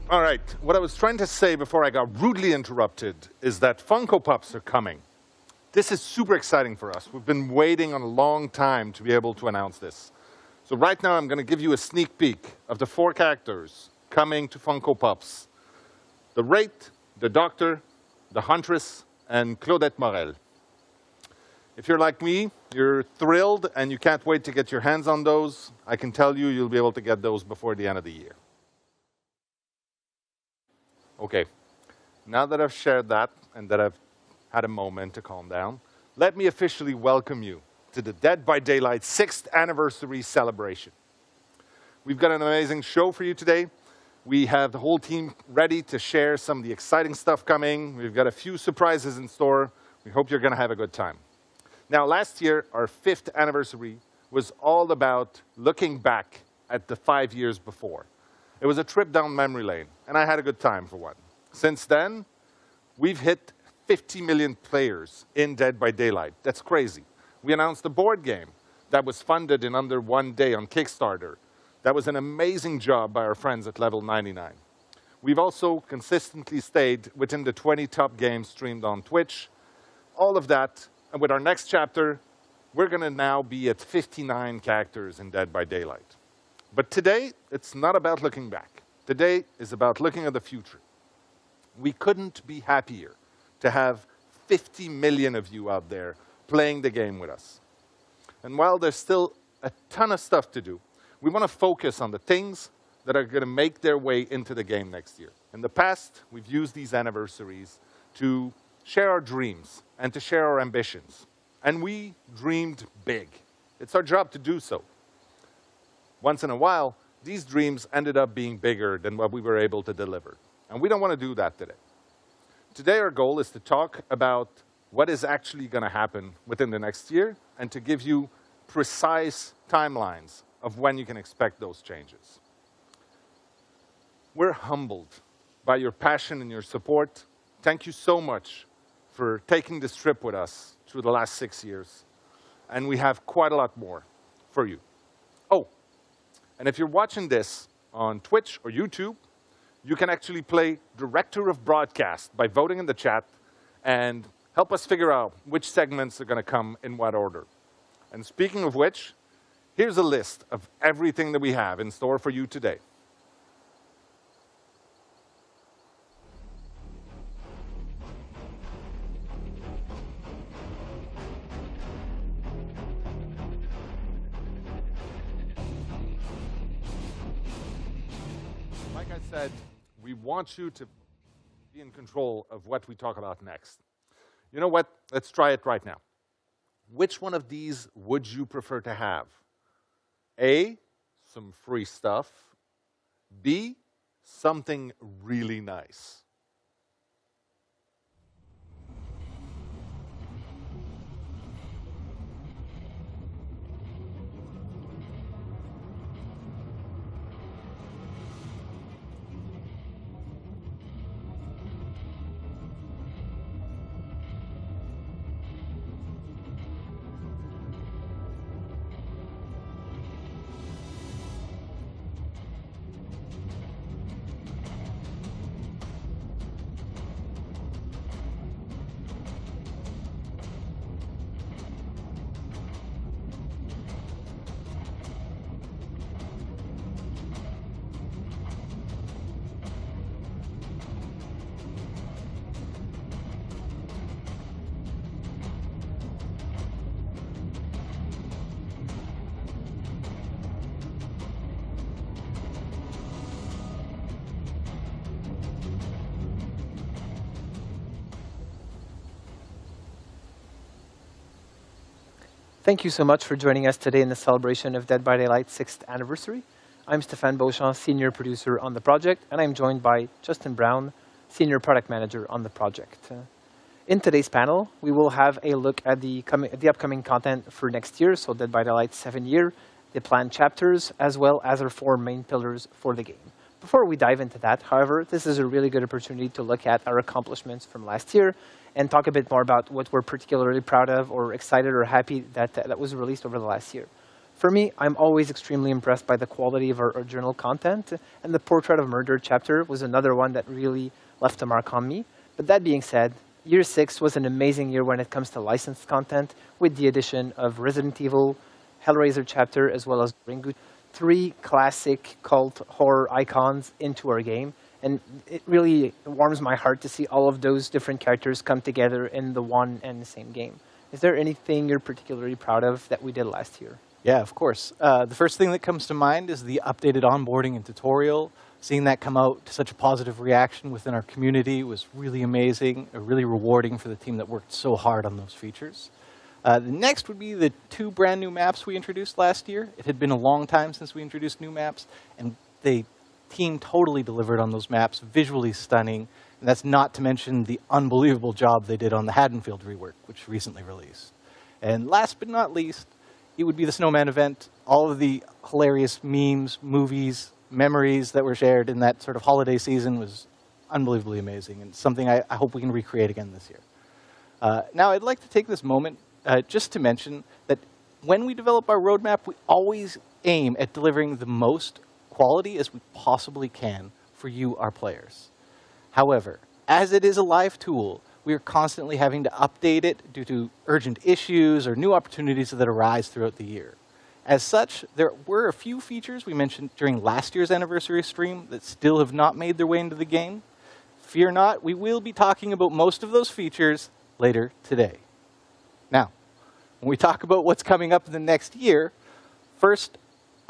All right, what I was trying to say before I got rudely interrupted is that Funko Pops are coming. This is super exciting for us. We've been waiting on a long time to be able to announce this. So right now I'm going to give you a sneak peek of the 4 characters coming to Funko Pops. The Wraith, the Doctor, the Huntress, and Claudette Morel. If you're like me, you're thrilled and you can't wait to get your hands on those. I can tell you, you'll be able to get those before the end of the year. Okay, now that I've shared that and that I've had a moment to calm down, let me officially welcome you to the Dead by Daylight 6th anniversary celebration. We've got an amazing show for you today. We have the whole team ready to share some of the exciting stuff coming. We've got a few surprises in store. We hope you're going to have a good time. Now, last year, our 5th anniversary was all about looking back at the 5 years before. It was a trip down memory lane, and I had a good time for one. Since then, we've hit 50 million players in Dead by Daylight. That's crazy. We announced a board game that was funded in under 1 day on Kickstarter. That was an amazing job by our friends at Level 99. We've also consistently stayed within the 20 top games streamed on Twitch. All of that, and with our next chapter, we're going to now be at 59 characters in Dead by Daylight. But today, it's not about looking back. Today is about looking at the future. We couldn't be happier to have 50 million of you out there playing the game with us. And while there's still a ton of stuff to do, we want to focus on the things that are going to make their way into the game next year. In the past, we've used these anniversaries to share our dreams and to share our ambitions. And we dreamed big. It's our job to do so. Once in a while, these dreams ended up being bigger than what we were able to deliver. And we don't want to do that today. Today, our goal is to talk about what is actually going to happen within the next year and to give you precise timelines of when you can expect those changes. We're humbled by your passion and your support. Thank you so much for taking this trip with us through the last 6 years. And we have quite a lot more for you. Oh, and if you're watching this on Twitch or YouTube, you can actually play Director of Broadcast by voting in the chat and help us figure out which segments are going to come in what order. And speaking of which, here's a list of everything that we have in store for you today. Like I said, we want you to be in control of what we talk about next. You know what? Let's try it right now. Which one of these would you prefer to have? A, some free stuff. B, something really nice. Thank you so much for joining us today in the celebration of Dead by Daylight's 6th anniversary. I'm Stéphane Beauchamp, Senior Producer on the project, and I'm joined by Justin Brown, Senior Product Manager on the project. In today's panel, we will have a look at the upcoming content for next year, so Dead by Daylight's 7th year, the planned chapters, as well as our 4 main pillars for the game. Before we dive into that, however, this is a really good opportunity to look at our accomplishments from last year and talk a bit more about what we're particularly proud of or excited or happy that was released over the last year. For me, I'm always extremely impressed by the quality of our original content, and the Portrait of Murder chapter was another one that really left a mark on me. But that being said, Year 6 was an amazing year when it comes to licensed content, with the addition of Resident Evil, Hellraiser chapter, as well as Ringu, 3 classic cult horror icons into our game. And it really warms my heart to see all of those different characters come together in the one and the same game. Is there anything you're particularly proud of that we did last year? Yeah, of course. The first thing that comes to mind is the updated onboarding and tutorial. Seeing that come out to such a positive reaction within our community was really amazing, really rewarding for the team that worked so hard on those features. The next would be the 2 brand new maps we introduced last year. It had been a long time since we introduced new maps, and the team totally delivered on those maps, visually stunning. And that's not to mention the unbelievable job they did on the Haddonfield rework, which recently released. And last but not least, it would be the Snowman event. All of the hilarious memes, movies, memories that were shared in that sort of holiday season was unbelievably amazing, and something I hope we can recreate again this year. Now, I'd like to take this moment just to mention that when we develop our roadmap, we always aim at delivering the most quality as we possibly can for you, our players. However, as it is a live tool, we are constantly having to update it due to urgent issues or new opportunities that arise throughout the year. As such, there were a few features we mentioned during last year's anniversary stream that still have not made their way into the game. Fear not, we will be talking about most of those features later today. Now, when we talk about what's coming up in the next year, first,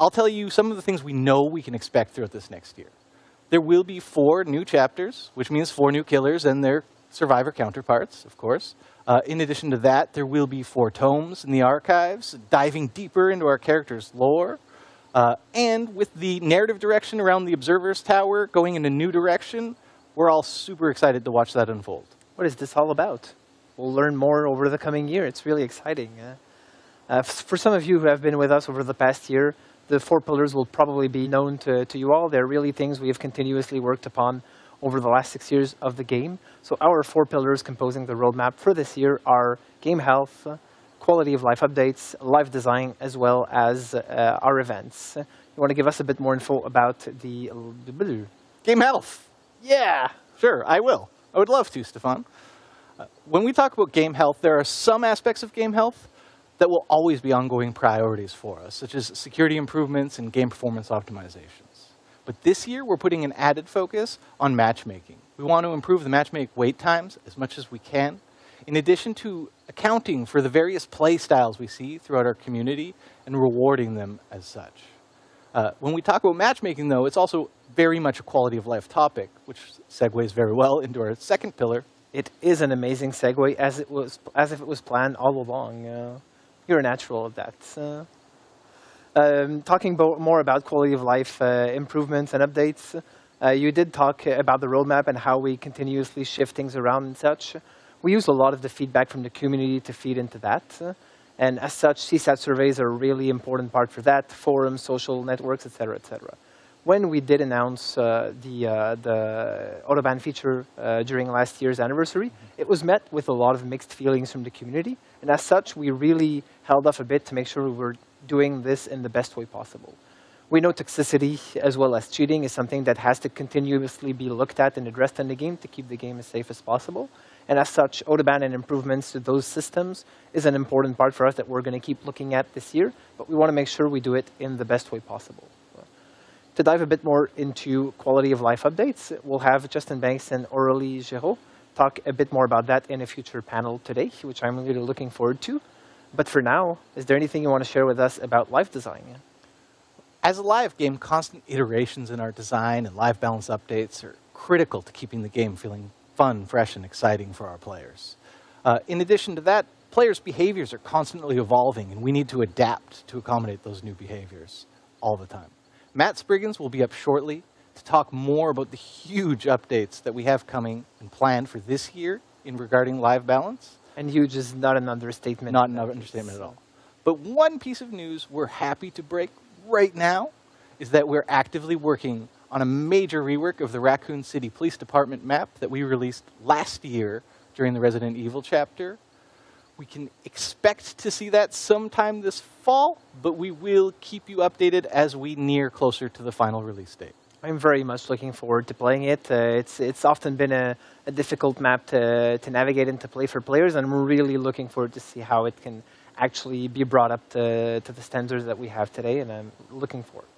I'll tell you some of the things we know we can expect throughout this next year. There will be 4 new chapters, which means 4 new killers and their survivor counterparts, of course. In addition to that, there will be 4 tomes in the archives, diving deeper into our characters' lore. And with the narrative direction around the Observer's Tower going in a new direction, we're all super excited to watch that unfold. What is this all about? We'll learn more over the coming year. It's really exciting. For some of you who have been with us over the past year, the 4 pillars will probably be known to you all. They're really things we have continuously worked upon over the last 6 years of the game. So our 4 pillars composing the roadmap for this year are game health, quality of life updates, live design, as well as our events. You want to give us a bit more info about the Game health. Yeah, sure, I will. I would love to, Stefan. When we talk about game health, there are some aspects of game health that will always be ongoing priorities for us, such as security improvements and game performance optimizations. But this year, we're putting an added focus on matchmaking. We want to improve the matchmake wait times as much as we can, in addition to accounting for the various play styles we see throughout our community and rewarding them as such. When we talk about matchmaking, though, it's also very much a quality of life topic, which segues very well into our second pillar. It is an amazing segue, as if it was planned all along. You're a natural at that. Talking more about quality of life improvements and updates, you did talk about the roadmap and how we continuously shift things around and such. We use a lot of the feedback from the community to feed into that. And as such, CSAT surveys are a really important part for that, forums, social networks, et cetera, et cetera. When we did announce the Autobahn feature during last year's anniversary, it was met with a lot of mixed feelings from the community. And as such, we really held off a bit to make sure we were doing this in the best way possible. We know toxicity as well as cheating is something that has to continuously be looked at and addressed in the game to keep the game as safe as possible. And as such, Autobahn and improvements to those systems is an important part for us that we're going to keep looking at this year, but we want to make sure we do it in the best way possible. To dive a bit more into quality of life updates, we'll have Justin Banks and Aurélie Géraud talk a bit more about that in a future panel today, which I'm really looking forward to. But for now, is there anything you want to share with us about life design? As a live game, constant iterations in our design and live balance updates are critical to keeping the game feeling fun, fresh, and exciting for our players. In addition to that, players' behaviors are constantly evolving, and we need to adapt to accommodate those new behaviors all the time. Matt Spriggins will be up shortly to talk more about the huge updates that we have coming and planned for this year in regarding live balance. And huge is not an understatement. Not an understatement at all. But one piece of news we're happy to break right now is that we're actively working on a major rework of the Raccoon City Police Department map that we released last year during the Resident Evil chapter. We can expect to see that sometime this fall, but we will keep you updated as we near closer to the final release date. I'm very much looking forward to playing it. It's often been a difficult map to navigate and to play for players, and I'm really looking forward to see how it can actually be brought up to the standards that we have today, and I'm looking forward.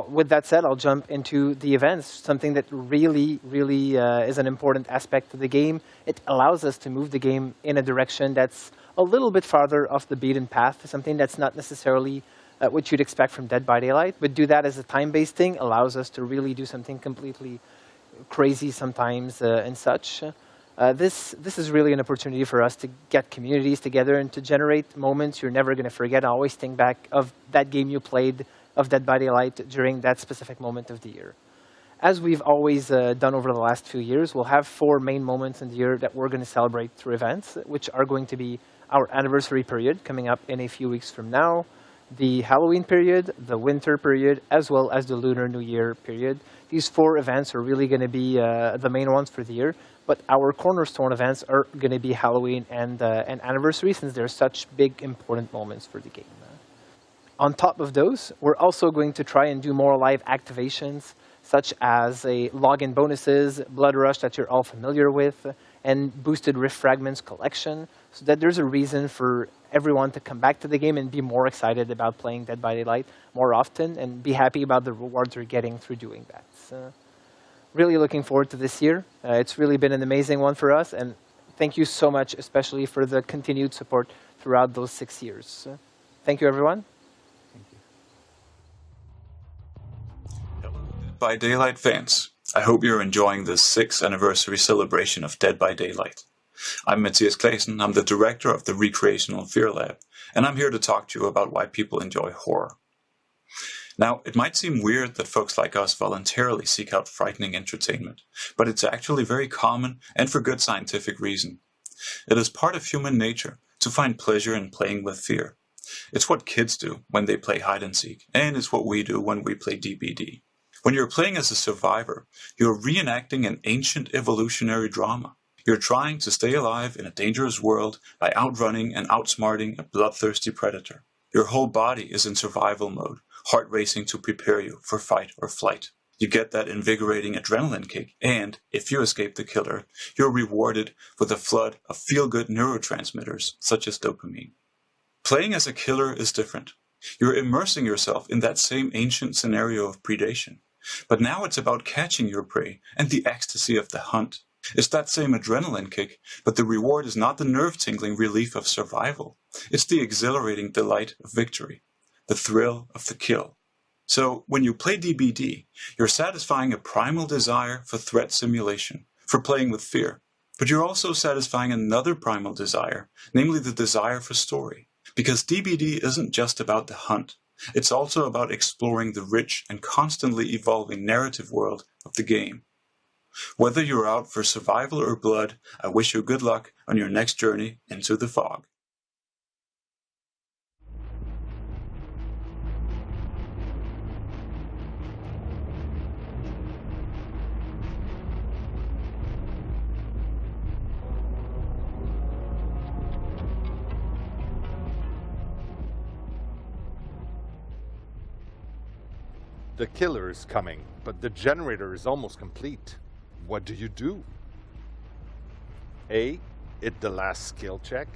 With that said, I'll jump into the events, something that really is an important aspect of the game. It allows us to move the game in a direction that's a little bit farther off the beaten path, something that's not necessarily what you'd expect from Dead by Daylight, but do that as a time-based thing allows us to really do something completely crazy sometimes and such. This is really an opportunity for us to get communities together and to generate moments you're never going to forget. I always think back of that game you played of Dead by Daylight during that specific moment of the year. As we've always done over the last few years, we'll have 4 main moments in the year that we're going to celebrate through events, which are going to be our anniversary period coming up in a few weeks from now, the Halloween period, the winter period, as well as the Lunar New Year period. These 4 events are really going to be the main ones for the year, but our cornerstone events are going to be Halloween and anniversary, since they're such big, important moments for the game. On top of those, we're also going to try and do more live activations, such as a login bonuses, Blood Rush that you're all familiar with, and boosted Rift Fragments collection, so that there's a reason for everyone to come back to the game and be more excited about playing Dead by Daylight more often and be happy about the rewards they're getting through doing that. So, really looking forward to this year. It's really been an amazing one for us, and thank you so much, especially for the continued support throughout those 6 years. Thank you, everyone. By Daylight fans, I hope you're enjoying the 6th anniversary celebration of Dead by Daylight. I'm Matthias Claesen, I'm the director of the Recreational Fear Lab, and I'm here to talk to you about why people enjoy horror. Now, it might seem weird that folks like us voluntarily seek out frightening entertainment, but it's actually very common and for good scientific reason. It is part of human nature to find pleasure in playing with fear. It's what kids do when they play hide and seek, and it's what we do when we play DBD. When you're playing as a survivor, you're reenacting an ancient evolutionary drama. You're trying to stay alive in a dangerous world by outrunning and outsmarting a bloodthirsty predator. Your whole body is in survival mode, heart racing to prepare you for fight or flight. You get that invigorating adrenaline kick, and if you escape the killer, you're rewarded with a flood of feel-good neurotransmitters such as dopamine. Playing as a killer is different. You're immersing yourself in that same ancient scenario of predation. But now it's about catching your prey and the ecstasy of the hunt. It's that same adrenaline kick, but the reward is not the nerve-tingling relief of survival. It's the exhilarating delight of victory, the thrill of the kill. So when you play DBD, you're satisfying a primal desire for threat simulation, for playing with fear. But you're also satisfying another primal desire, namely the desire for story. Because DBD isn't just about the hunt. It's also about exploring the rich and constantly evolving narrative world of the game. Whether you're out for survival or blood, I wish you good luck on your next journey into the fog. The killer is coming, but the generator is almost complete. What do you do? A, hit the last skill check.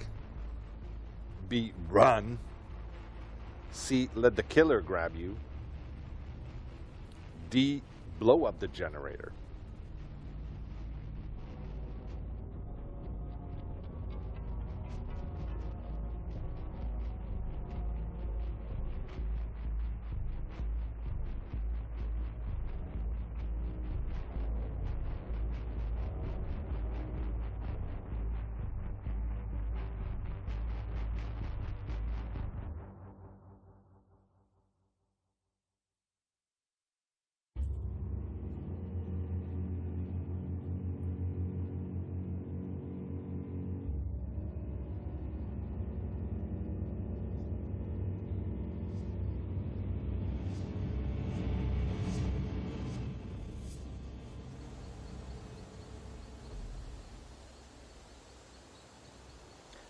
B, run. C, let the killer grab you. D, blow up the generator.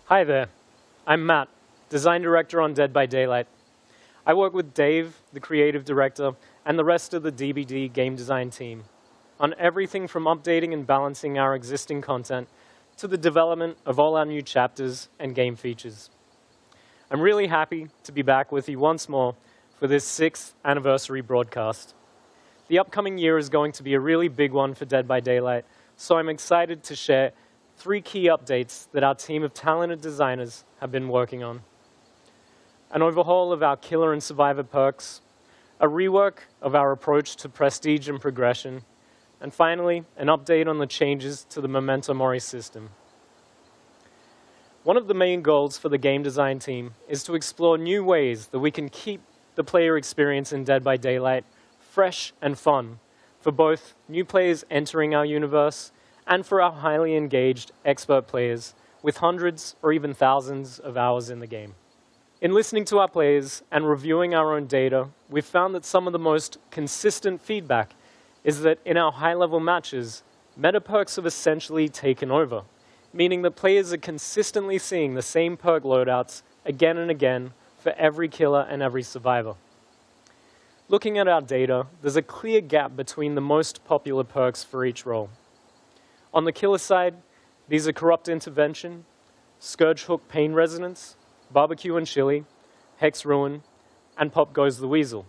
Hi there, I'm Matt, Design Director on Dead by Daylight. I work with Dave, the Creative Director, and the rest of the DBD game design team on everything from updating and balancing our existing content to the development of all our new chapters and game features. I'm really happy to be back with you once more for this 6th anniversary broadcast. The upcoming year is going to be a really big one for Dead by Daylight, so I'm excited to share 3 key updates that our team of talented designers have been working on. An overhaul of our Killer and Survivor perks, a rework of our approach to prestige and progression, and finally, an update on the changes to the Memento Mori system. One of the main goals for the game design team is to explore new ways that we can keep the player experience in Dead by Daylight fresh and fun for both new players entering our universe and for our highly engaged expert players with hundreds or even thousands of hours in the game. In listening to our players and reviewing our own data, we've found that some of the most consistent feedback is that in our high-level matches, meta perks have essentially taken over, meaning that players are consistently seeing the same perk loadouts again and again for every killer and every survivor. Looking at our data, there's a clear gap between the most popular perks for each role. On the killer side, these are Corrupt Intervention, Scourge Hook Pain Resonance, Barbecue and Chili, Hex Ruin, and Pop Goes the Weasel.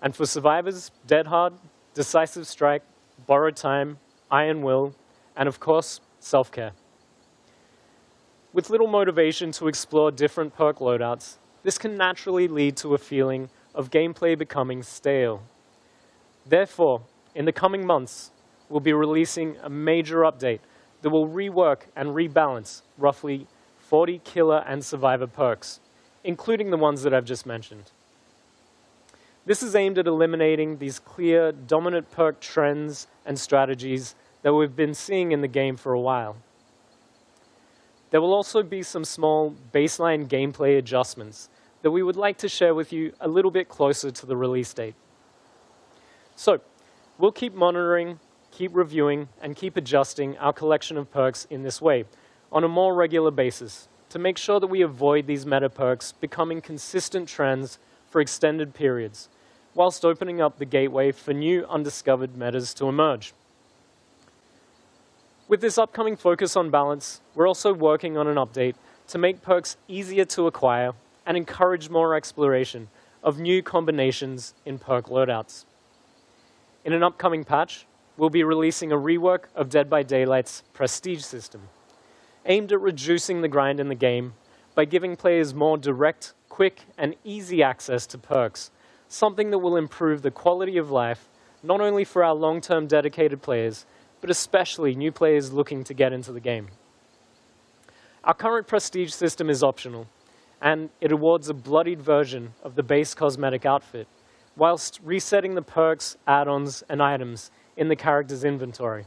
And for survivors, Dead Hard, Decisive Strike, Borrowed Time, Iron Will, and of course, Self-Care. With little motivation to explore different perk loadouts, this can naturally lead to a feeling of gameplay becoming stale. Therefore, in the coming months, we'll be releasing a major update that will rework and rebalance roughly 40 killer and survivor perks, including the ones that I've just mentioned. This is aimed at eliminating these clear, dominant perk trends and strategies that we've been seeing in the game for a while. There will also be some small baseline gameplay adjustments that we would like to share with you a little bit closer to the release date. So, we'll keep monitoring, keep reviewing, and keep adjusting our collection of perks in this way on a more regular basis to make sure that we avoid these meta perks becoming consistent trends for extended periods, whilst opening up the gateway for new undiscovered metas to emerge. With this upcoming focus on balance, we're also working on an update to make perks easier to acquire and encourage more exploration of new combinations in perk loadouts. In an upcoming patch, we'll be releasing a rework of Dead by Daylight's Prestige system, aimed at reducing the grind in the game by giving players more direct, quick, and easy access to perks, something that will improve the quality of life not only for our long-term dedicated players, but especially new players looking to get into the game. Our current Prestige system is optional, and it awards a bloodied version of the base cosmetic outfit, whilst resetting the perks, add-ons, and items in the character's inventory.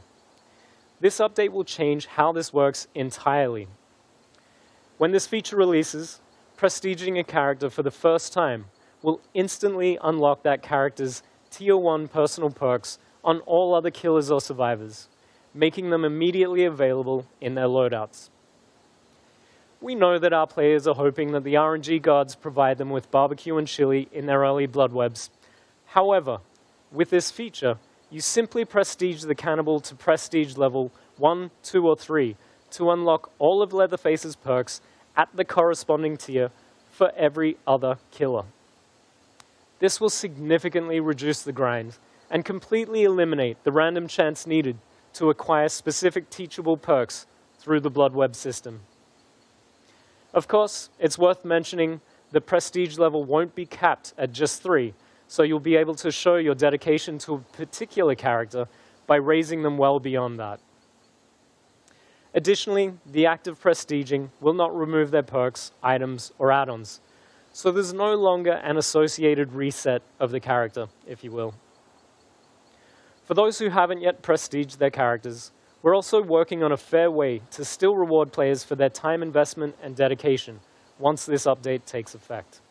This update will change how this works entirely. When this feature releases, prestiging a character for the first time will instantly unlock that character's Tier 1 personal perks on all other killers or survivors, making them immediately available in their loadouts. We know that our players are hoping that the RNG gods provide them with barbecue and chili in their early blood webs. However, with this feature, you simply prestige the cannibal to prestige level 1, 2, or 3 to unlock all of Leatherface's perks at the corresponding tier for every other killer. This will significantly reduce the grind and completely eliminate the random chance needed to acquire specific teachable perks through the blood web system. Of course, it's worth mentioning the prestige level won't be capped at just 3, so you'll be able to show your dedication to a particular character by raising them well beyond that. Additionally, the act of prestiging will not remove their perks, items, or add-ons, so there's no longer an associated reset of the character, if you will. For those who haven't yet prestiged their characters, we're also working on a fair way to still reward players for their time investment and dedication once this update takes effect.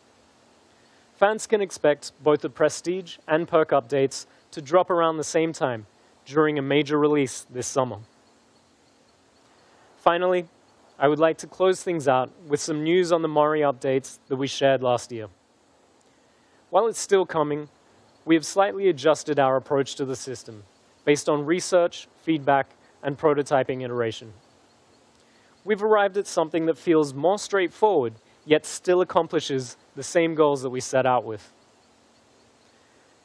Fans can expect both the prestige and perk updates to drop around the same time during a major release this summer. Finally, I would like to close things out with some news on the Mori updates that we shared last year. While it's still coming, we have slightly adjusted our approach to the system based on research, feedback, and prototyping iteration. We've arrived at something that feels more straightforward, yet still accomplishes the same goals that we set out with.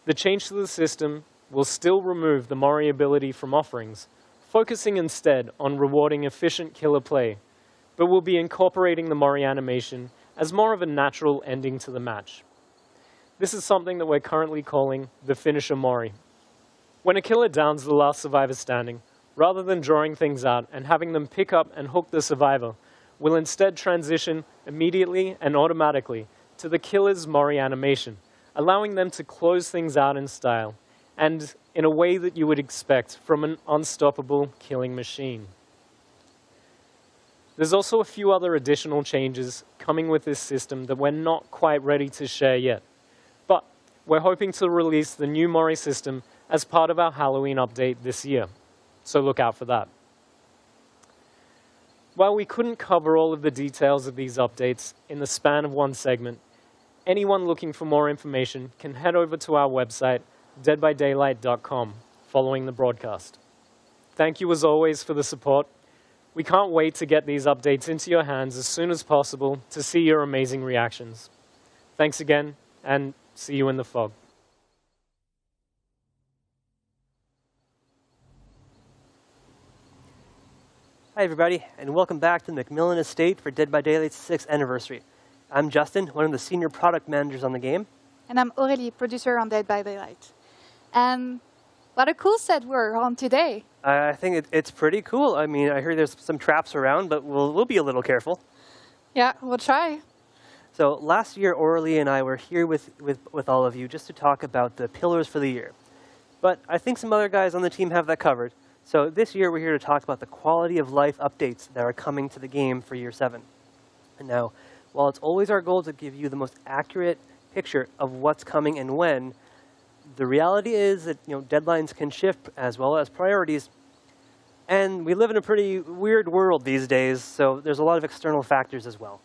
The change to the system will still remove the Mori ability from offerings, focusing instead on rewarding efficient killer play, but will be incorporating the Mori animation as more of a natural ending to the match. This is something that we're currently calling the finisher Mori. When a killer downs the last survivor standing, rather than drawing things out and having them pick up and hook the survivor, we'll instead transition immediately and automatically to the killer's Mori animation, allowing them to close things out in style and in a way that you would expect from an unstoppable killing machine. There's also a few other additional changes coming with this system that we're not quite ready to share yet, but we're hoping to release the new Mori system as part of our Halloween update this year, so look out for that. While we couldn't cover all of the details of these updates in the span of one segment, anyone looking for more information can head over to our website, deadbydaylight.com, following the broadcast. Thank you as always for the support. We can't wait to get these updates into your hands as soon as possible to see your amazing reactions. Thanks again, and see you in the fog. Hi, everybody, and welcome back to the McMillan Estate for Dead by Daylight's 6th anniversary. I'm Justin, one of the senior product managers on the game. And I'm Aurélie, producer on Dead by Daylight. And what a cool set we're on today. I think it's pretty cool. I mean, I heard there's some traps around, but we'll be a little careful. Yeah, we'll try. So last year, Aurélie and I were here with all of you just to talk about the pillars for the year. But I think some other guys on the team have that covered. So this year, we're here to talk about the quality of life updates that are coming to the game for Year 7. And now, while it's always our goal to give you the most accurate picture of what's coming and when, the reality is that deadlines can shift as well as priorities. And we live in a pretty weird world these days, so there's a lot of external factors as well.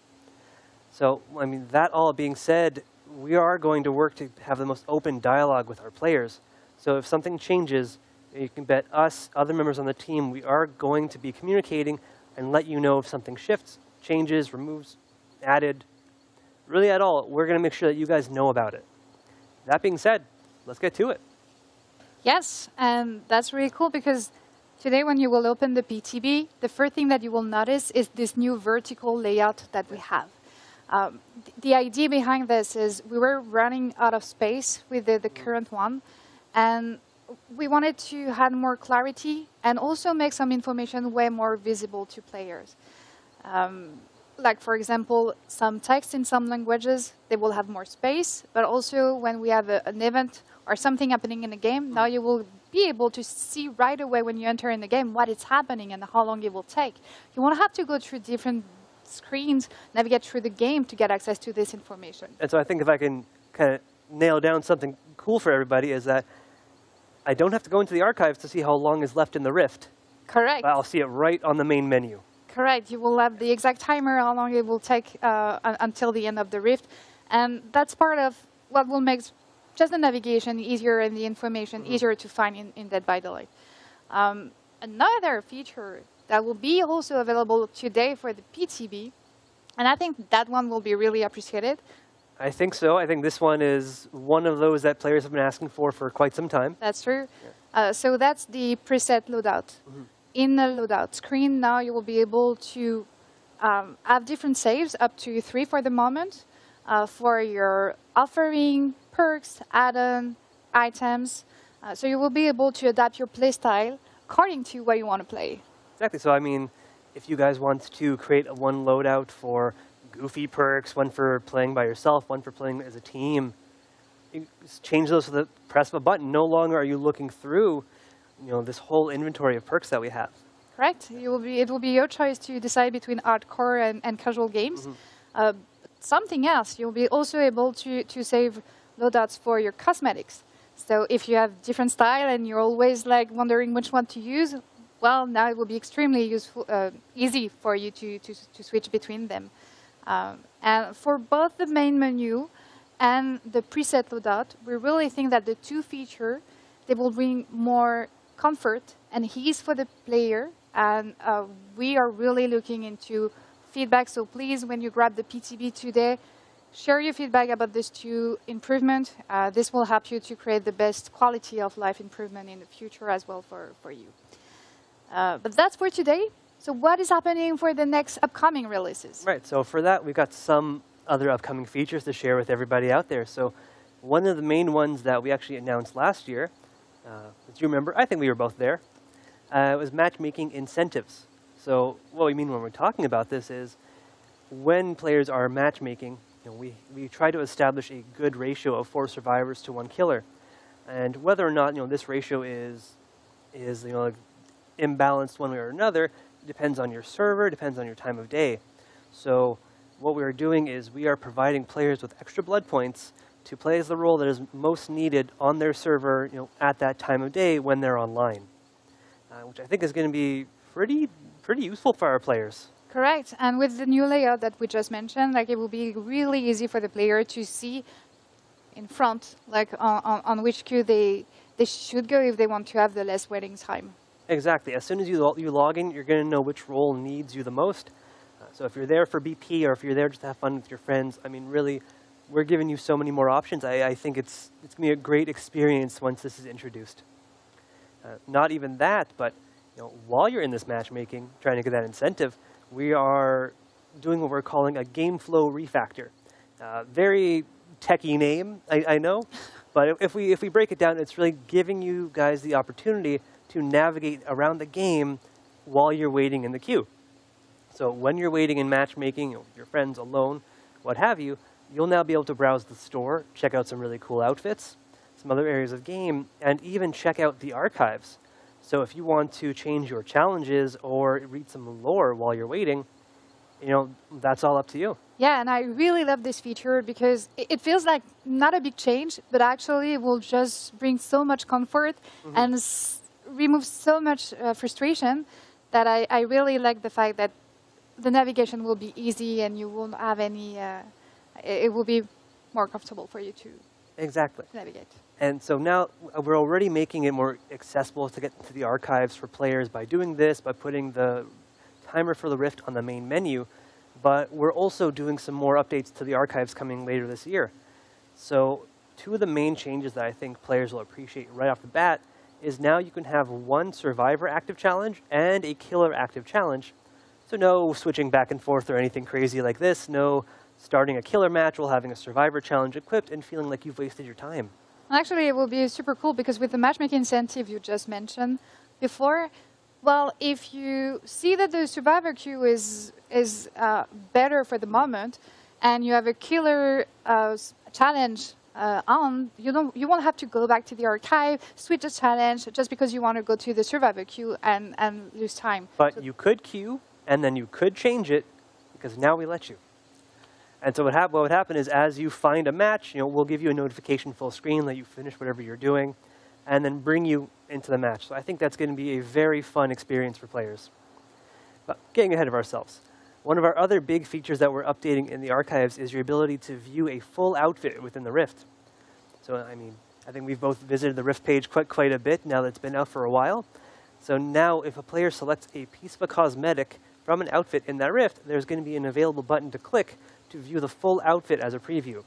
So, I mean, that all being said, we are going to work to have the most open dialogue with our players. So if something changes, you can bet us, other members on the team, we are going to be communicating and let you know if something shifts, changes, removes, added, really at all. We're going to make sure that you guys know about it. That being said, let's get to it. Yes, and that's really cool because today when you will open the PTB, the first thing that you will notice is this new vertical layout that we have. The idea behind this is we were running out of space with the current one, and we wanted to add more clarity and also make some information way more visible to players. Like, for example, some text in some languages, they will have more space, but also when we have an event or something happening in the game, now you will be able to see right away when you enter in the game what is happening and how long it will take. You won't have to go through different screens, navigate through the game to get access to this information. And so I think if I can kind of nail down something cool for everybody is that I don't have to go into the archives to see how long is left in the Rift. Correct. I'll see it right on the main menu. Correct. You will have the exact timer, how long it will take until the end of the Rift. And that's part of what will make just the navigation easier and the information easier to find in Dead by Daylight. Another feature that will be also available today for the PTB, and I think that one will be really appreciated. I think so. I think this one is one of those that players have been asking for quite some time. That's true. So that's the preset loadout. In the loadout screen now, you will be able to have different saves, up to 3 for the moment, for your offering, perks, add-on, items. So you will be able to adapt your playstyle according to what you want to play. Exactly. So, I mean, if you guys want to create one loadout for goofy perks, one for playing by yourself, one for playing as a team, you just change those with the press of a button. No longer are you looking through this whole inventory of perks that we have. Correct. It will be your choice to decide between hardcore and casual games. Something else, you'll be also able to save loadouts for your cosmetics. So if you have different style and you're always like wondering which one to use, well, now it will be extremely useful, easy for you to switch between them. And for both the main menu and the preset loadout, we really think that the two features, they will bring more comfort and ease for the player. And we are really looking into feedback. So please, when you grab the PTB today, share your feedback about these two improvements. This will help you to create the best quality of life improvement in the future as well for you. But that's for today. So what is happening for the next upcoming releases? Right, so for that, we've got some other upcoming features to share with everybody out there. So one of the main ones that we actually announced last year, as you remember, I think we were both there, was matchmaking incentives. So what we mean when we're talking about this is when players are matchmaking, we try to establish a good ratio of 4 survivors to 1 killer. And whether or not this ratio is imbalanced one way or another depends on your server, depends on your time of day. So what we are doing is we are providing players with extra blood points to play as the role that is most needed on their server at that time of day when they're online, which I think is going to be pretty useful for our players. Correct. And with the new layout that we just mentioned, like it will be really easy for the player to see in front, like on which queue they should go if they want to have the less waiting time. Exactly. As soon as you log in, you're going to know which role needs you the most. So if you're there for BP or if you're there just to have fun with your friends, I mean, really, we're giving you so many more options. I think it's going to be a great experience once this is introduced. Not even that, but while you're in this matchmaking, trying to get that incentive, we are doing what we're calling a game flow refactor. Very techie name, I know, but if we break it down, it's really giving you guys the opportunity to navigate around the game while you're waiting in the queue. So when you're waiting in matchmaking, your friends alone, what have you, you'll now be able to browse the store, check out some really cool outfits, some other areas of game, and even check out the archives. So if you want to change your challenges or read some lore while you're waiting, that's all up to you. Yeah, and I really love this feature because it feels like not a big change, but actually it will just bring so much comfort and remove so much frustration that I really like the fact that the navigation will be easy and you won't have any, it will be more comfortable for you to navigate. And so now we're already making it more accessible to get into the archives for players by doing this, by putting the timer for the Rift on the main menu. But we're also doing some more updates to the archives coming later this year. So 2 of the main changes that I think players will appreciate right off the bat is now you can have 1 survivor active challenge and a killer active challenge. So no switching back and forth or anything crazy like this. No starting a killer match while having a survivor challenge equipped and feeling like you've wasted your time. Actually, it will be super cool because with the matchmaking incentive you just mentioned before, well, if you see that the survivor queue is better for the moment, and you have a killer challenge on, you won't have to go back to the archive, switch the challenge just because you want to go to the survivor queue and lose time. But you could queue, and then you could change it because now we let you. And so what would happen is as you find a match, we'll give you a notification full screen that you finished whatever you're doing, and then bring you into the match. So I think that's going to be a very fun experience for players. But getting ahead of ourselves, one of our other big features that we're updating in the archives is your ability to view a full outfit within the Rift. So, I mean, I think we've both visited the Rift page quite a bit now that it's been out for a while. So now if a player selects a piece of a cosmetic from an outfit in that Rift, there's going to be an available button to click to view the full outfit as a preview.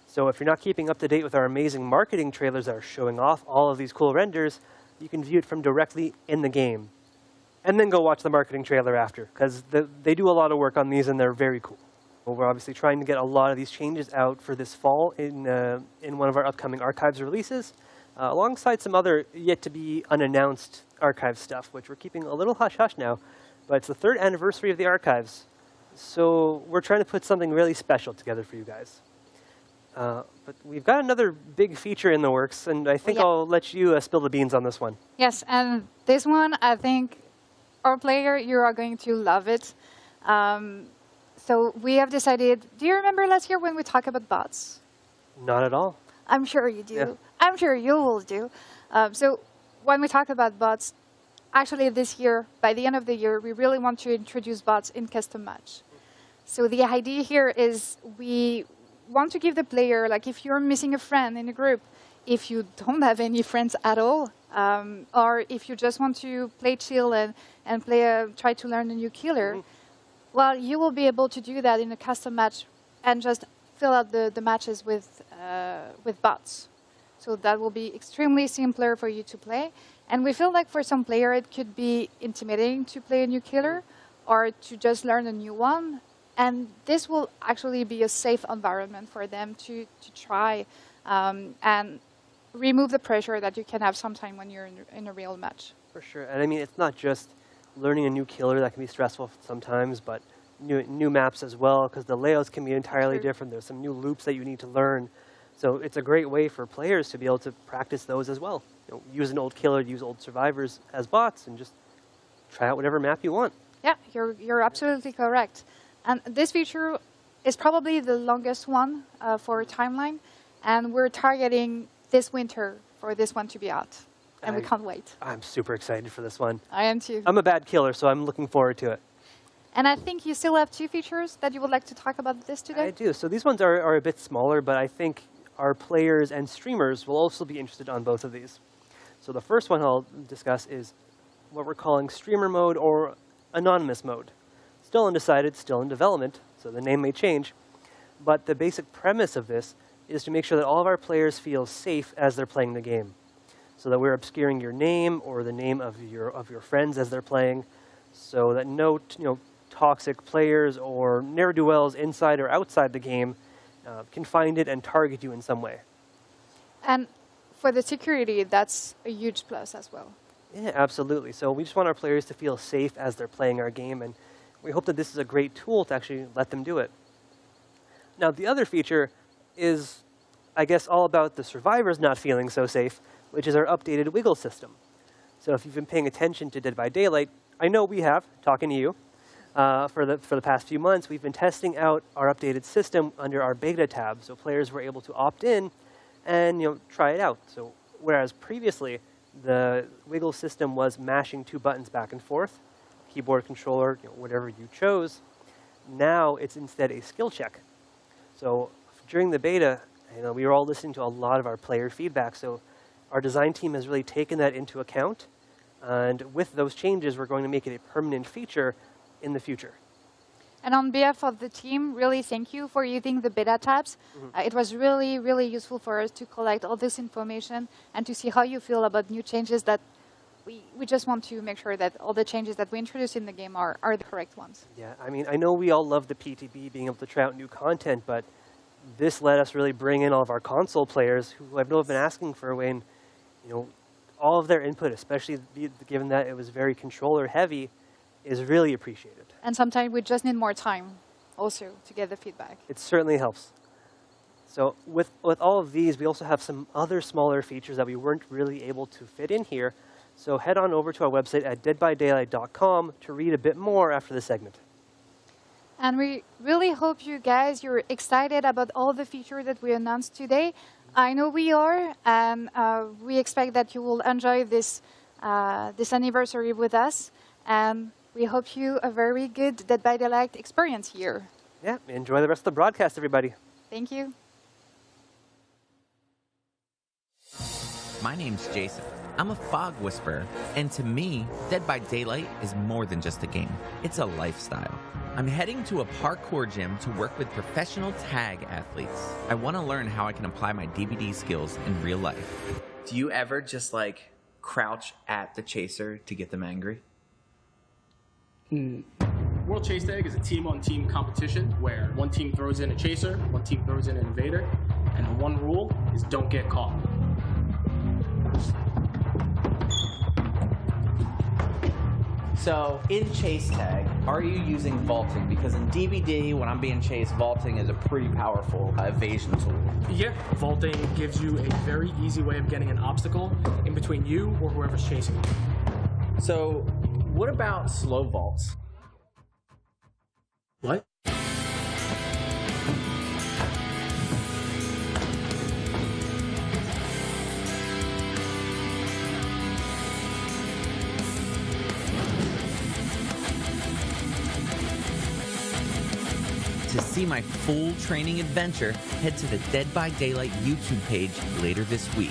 So if you're not keeping up to date with our amazing marketing trailers that are showing off all of these cool renders, you can view it from directly in the game. And then go watch the marketing trailer after, because they do a lot of work on these and they're very cool. Well, we're obviously trying to get a lot of these changes out for this fall in one of our upcoming archives releases, alongside some other yet-to-be unannounced archive stuff, which we're keeping a little hush-hush now. But it's the 3rd anniversary of the archives. So we're trying to put something really special together for you guys. But we've got another big feature in the works, and I think I'll let you spill the beans on this one. Yes, and this one, I think, our player, you are going to love it. So we have decided, do you remember last year when we talked about bots? Not at all. I'm sure you do. Yeah. I'm sure you will do. So when we talk about bots, actually this year, by the end of the year, we really want to introduce bots in custom match. So the idea here is we want to give the player, like if you're missing a friend in a group, if you don't have any friends at all, or if you just want to play chill and try to learn a new killer, well, you will be able to do that in a custom match and just fill out the matches with bots. So that will be extremely simpler for you to play. And we feel like for some player it could be intimidating to play a new killer or to just learn a new one. And this will actually be a safe environment for them to try and remove the pressure that you can have sometime when you're in a real match. For sure. And I mean, it's not just learning a new killer that can be stressful sometimes, but new maps as well, because the layouts can be entirely different. There's some new loops that you need to learn. So it's a great way for players to be able to practice those as well. You know, use an old killer, use old survivors as bots, and just try out whatever map you want. Yeah, you're absolutely correct. And this feature is probably the longest one for timeline, and we're targeting this winter for this one to be out. And we can't wait. I'm super excited for this one. I am too. I'm a bad killer, so I'm looking forward to it. And I think you still have 2 features that you would like to talk about this today? I do. So these ones are a bit smaller, but I think our players and streamers will also be interested on both of these. So the first one I'll discuss is what we're calling streamer mode or anonymous mode. Still undecided, still in development, so the name may change. But the basic premise of this is to make sure that all of our players feel safe as they're playing the game. So that we're obscuring your name or the name of your friends as they're playing, so that no toxic players or ne'er-do-wells inside or outside the game can find it and target you in some way. And for the security, that's a huge plus as well. Yeah, absolutely. So we just want our players to feel safe as they're playing our game, and we hope that this is a great tool to actually let them do it. Now, the other feature is, I guess, all about the survivors not feeling so safe, which is our updated wiggle system. So if you've been paying attention to Dead by Daylight, I know we have, talking to you, for the past few months, we've been testing out our updated system under our beta tab, so players were able to opt in and try it out. So whereas previously the wiggle system was mashing 2 buttons back and forth, keyboard controller, whatever you chose, now it's instead a skill check. So during the beta, we were all listening to a lot of our player feedback, so our design team has really taken that into account, and with those changes, we're going to make it a permanent feature in the future. And on behalf of the team, really thank you for using the beta tabs. It was really, really useful for us to collect all this information and to see how you feel about new changes that we just want to make sure that all the changes that we introduce in the game are the correct ones. Yeah, I mean, I know we all love the PTB, being able to try out new content, but this let us really bring in all of our console players who have been asking for a way, and all of their input, especially given that it was very controller heavy, is really appreciated. And sometimes we just need more time also to get the feedback. It certainly helps. So with all of these, we also have some other smaller features that we weren't really able to fit in here. So head on over to our website at deadbydaylight.com to read a bit more after the segment. And we really hope you guys, you're excited about all the features that we announced today. I know we are, and we expect that you will enjoy this anniversary with us. And we hope you a very good Dead by Daylight experience here. Yeah, enjoy the rest of the broadcast, everybody. Thank you. My name's Jason. I'm a fog whisperer, and to me, Dead by Daylight is more than just a game. It's a lifestyle. I'm heading to a parkour gym to work with professional tag athletes. I want to learn how I can apply my DVD skills in real life. Do you ever just crouch at the chaser to get them angry? World Chase Tag is a team-on-team competition where one team throws in a chaser, one team throws in an invader, and the one rule is don't get caught. So, in Chase Tag, are you using vaulting? Because in DVD, when I'm being chased, vaulting is a pretty powerful evasion tool. Yeah, vaulting gives you a very easy way of getting an obstacle in between you or whoever's chasing you. So, what about slow vaults? What? To see my full training adventure, head to the Dead by Daylight YouTube page later this week.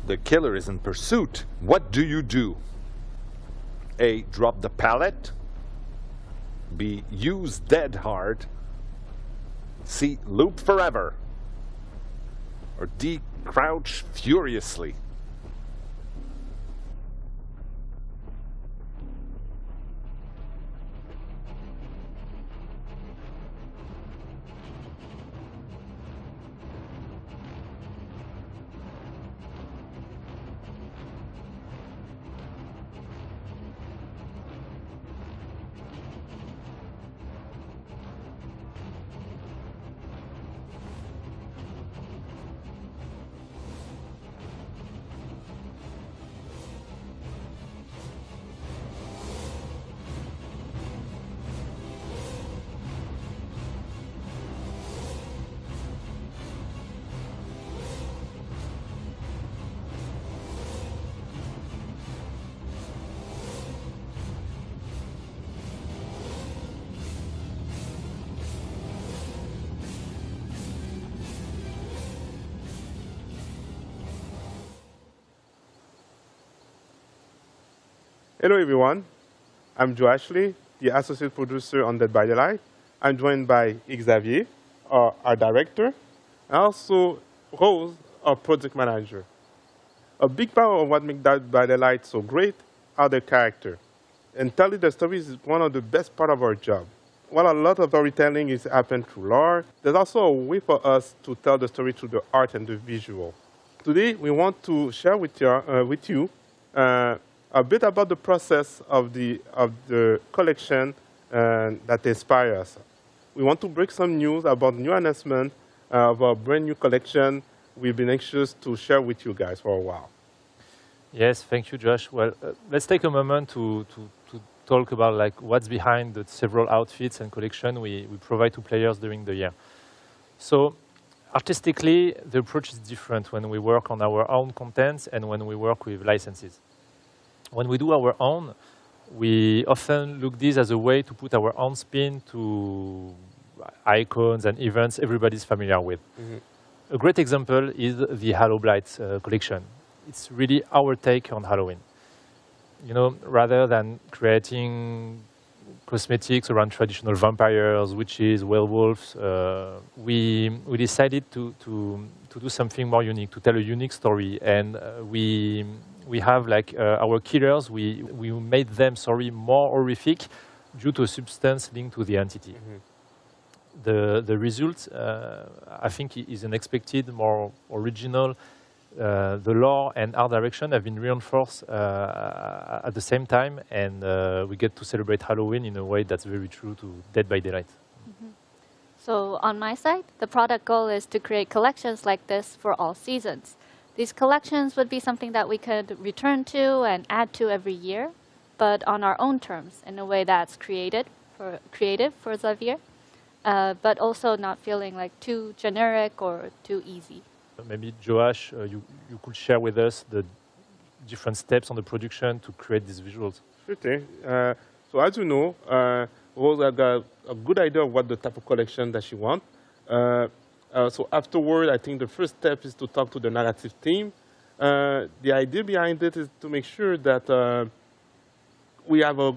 The killer is in pursuit. What do you do? A. Drop the pallet. B. Use dead hard. C. Loop forever. Or D. Crouch furiously. Hello everyone, I'm Joe Ashley, the associate producer on Dead by Daylight. I'm joined by Xavier, our director, and also Rose, our project manager. A big part of what makes Dead by Daylight so great are the characters. And telling the stories is one of the best parts of our job. While a lot of storytelling is happened through lore, there's also a way for us to tell the story through the art and the visual. Today, we want to share with you a bit about the process of the collection that inspires us. We want to break some news about new announcement of a brand new collection we've been anxious to share with you guys for a while. Yes, thank you, Josh. Well, let's take a moment to talk about like what's behind the several outfits and collection we provide to players during the year. So artistically, the approach is different when we work on our own contents and when we work with licenses. When we do our own, we often look this as a way to put our own spin to icons and events everybody's familiar with. A great example is the Halo Blight collection. It's really our take on Halloween. You know, rather than creating cosmetics around traditional vampires, witches, werewolves, we decided to do something more unique, to tell a unique story, and we have like our killers, we made them, more horrific due to a substance linked to the entity. The result, I think, is unexpected, more original. The lore and art direction have been reinforced at the same time, and we get to celebrate Halloween in a way that's very true to Dead by Daylight. So on my side, the product goal is to create collections like this for all seasons. These collections would be something that we could return to and add to every year, but on our own terms, in a way that's creative for Xavier, but also not feeling like too generic or too easy. Maybe Joash, you could share with us the different steps on the production to create these visuals. Sure thing. So as you know, Rose got a good idea of what the type of collection that she wants. So afterward, I think the first step is to talk to the narrative team. The idea behind it is to make sure that we have a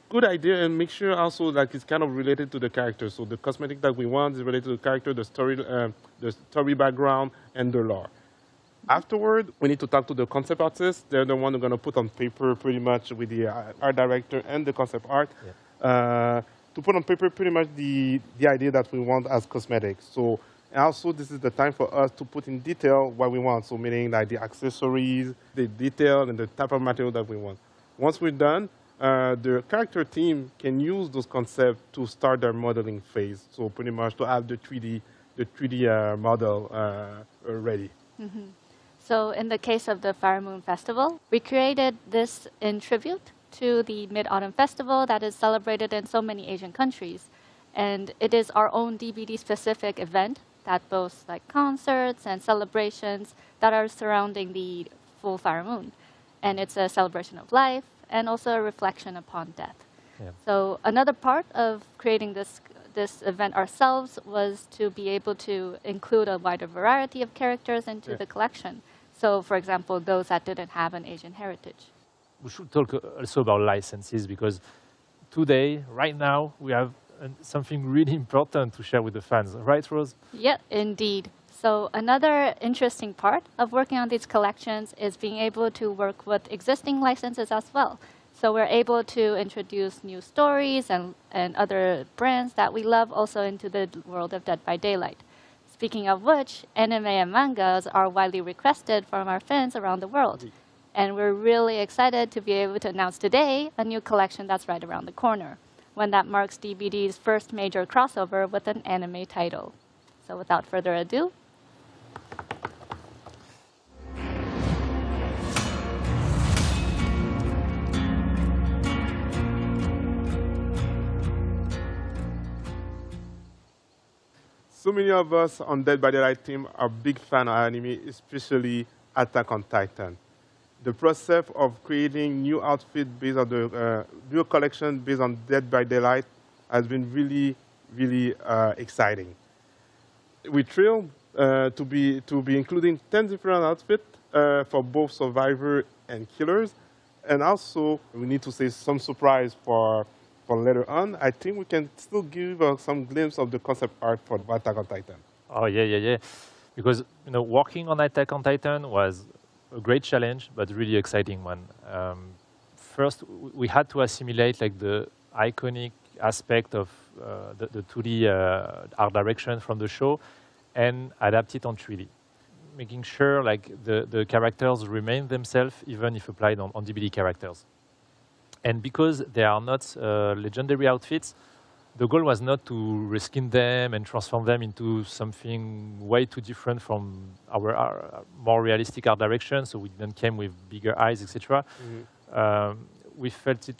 good idea and make sure also like it's kind of related to the character. So the cosmetic that we want is related to the character, the story background, and the lore. Afterward, we need to talk to the concept artists. They're the one who are going to put on paper pretty much with the art director and the concept art. to put on paper pretty much the idea that we want as cosmetics. So, and also this is the time for us to put in detail what we want. So meaning like the accessories, the detail, and the type of material that we want. Once we're done, the character team can use those concepts to start their modeling phase. So pretty much to have the 3D model ready. Mm-hmm. So in the case of the Fire Moon Festival, we created this in tribute to the Mid-Autumn Festival that is celebrated in so many Asian countries. And it is our own DBD-specific event that boasts like concerts and celebrations that are surrounding the full Fire Moon. And it's a celebration of life and also a reflection upon death. Yeah. So another part of creating this event ourselves was to be able to include a wider variety of characters into the collection. So, for example, those that didn't have an Asian heritage. We should talk also about licenses, because today, right now, we have something really important to share with the fans. Right, Rose? Yeah, indeed. So another interesting part of working on these collections is being able to work with existing licenses as well. So we're able to introduce new stories and other brands that we love also into the world of Dead by Daylight. Speaking of which, anime and mangas are widely requested from our fans around the world. And we're really excited to be able to announce today a new collection that's right around the corner, one that marks DBD's first major crossover with an anime title. So without further ado, So many of us on Dead by Daylight team are big fan of anime, especially Attack on Titan. The process of creating new outfit based on the new collection based on Dead by Daylight has been really, really exciting. We're thrilled to be including 10 different outfits for both survivor and killers, and also we need to say some surprise for later on. I think we can still give some glimpse of the concept art for Attack on Titan. Oh, yeah. Because, working on Attack on Titan was a great challenge, but really exciting one. First, we had to assimilate like the iconic aspect of the 2D art direction from the show and adapt it on 3D, making sure like the characters remain themselves even if applied on DBD characters. And because they are not legendary outfits, the goal was not to reskin them and transform them into something way too different from our more realistic art direction. So we then came with bigger eyes, etc. We felt it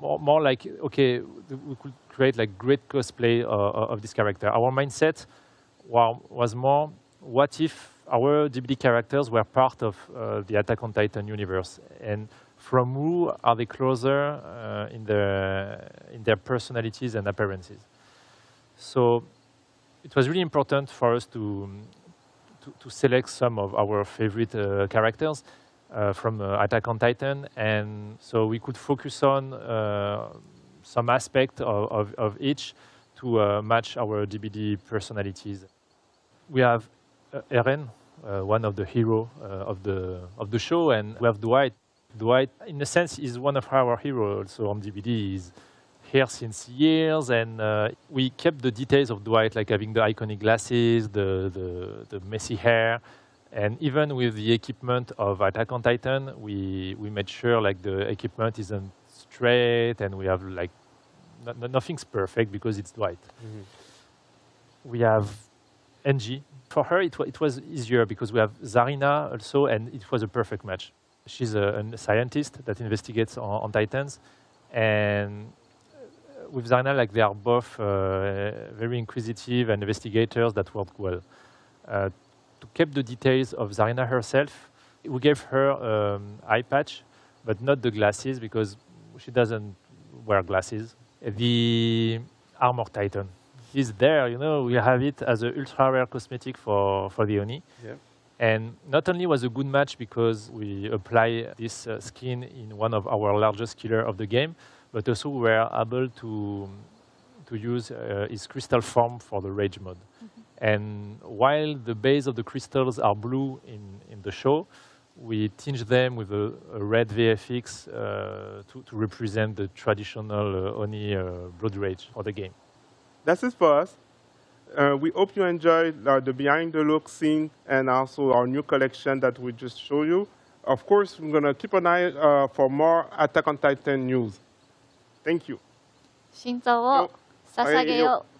more like, okay, we could create like great cosplay of this character. Our mindset was more, what if our DBD characters were part of the Attack on Titan universe? And from who are they closer in their personalities and appearances? So it was really important for us to select some of our favorite characters from Attack on Titan, and so we could focus on some aspect of each to match our DBD personalities. We have Eren, one of the heroes of the show, and we have Dwight. Dwight, in a sense, is one of our heroes also on DBD. He's here since years, and we kept the details of Dwight, like having the iconic glasses, the messy hair, and even with the equipment of Attack on Titan, we made sure like the equipment isn't straight, and we have like nothing's perfect because it's Dwight. We have Angie. For her, it was easier because we have Zarina also, and it was a perfect match. She's a scientist that investigates on Titans, and with Zarina, like they are both very inquisitive and investigators that work well. To keep the details of Zarina herself, we gave her eye patch, but not the glasses because she doesn't wear glasses. The Armor Titan is there, we have it as an ultra rare cosmetic for the Oni. Yeah. And not only was a good match because we apply this skin in one of our largest killers of the game, but also we were able to use his crystal form for the rage mode. And while the base of the crystals are blue in the show, we tinge them with a red VFX to represent the traditional Oni Blood Rage of the game. That's it for us. We hope you enjoyed the behind the look scene and also our new collection that we just showed you. Of course, we're going to keep an eye for more Attack on Titan news. Thank you. 신조を捧げよう.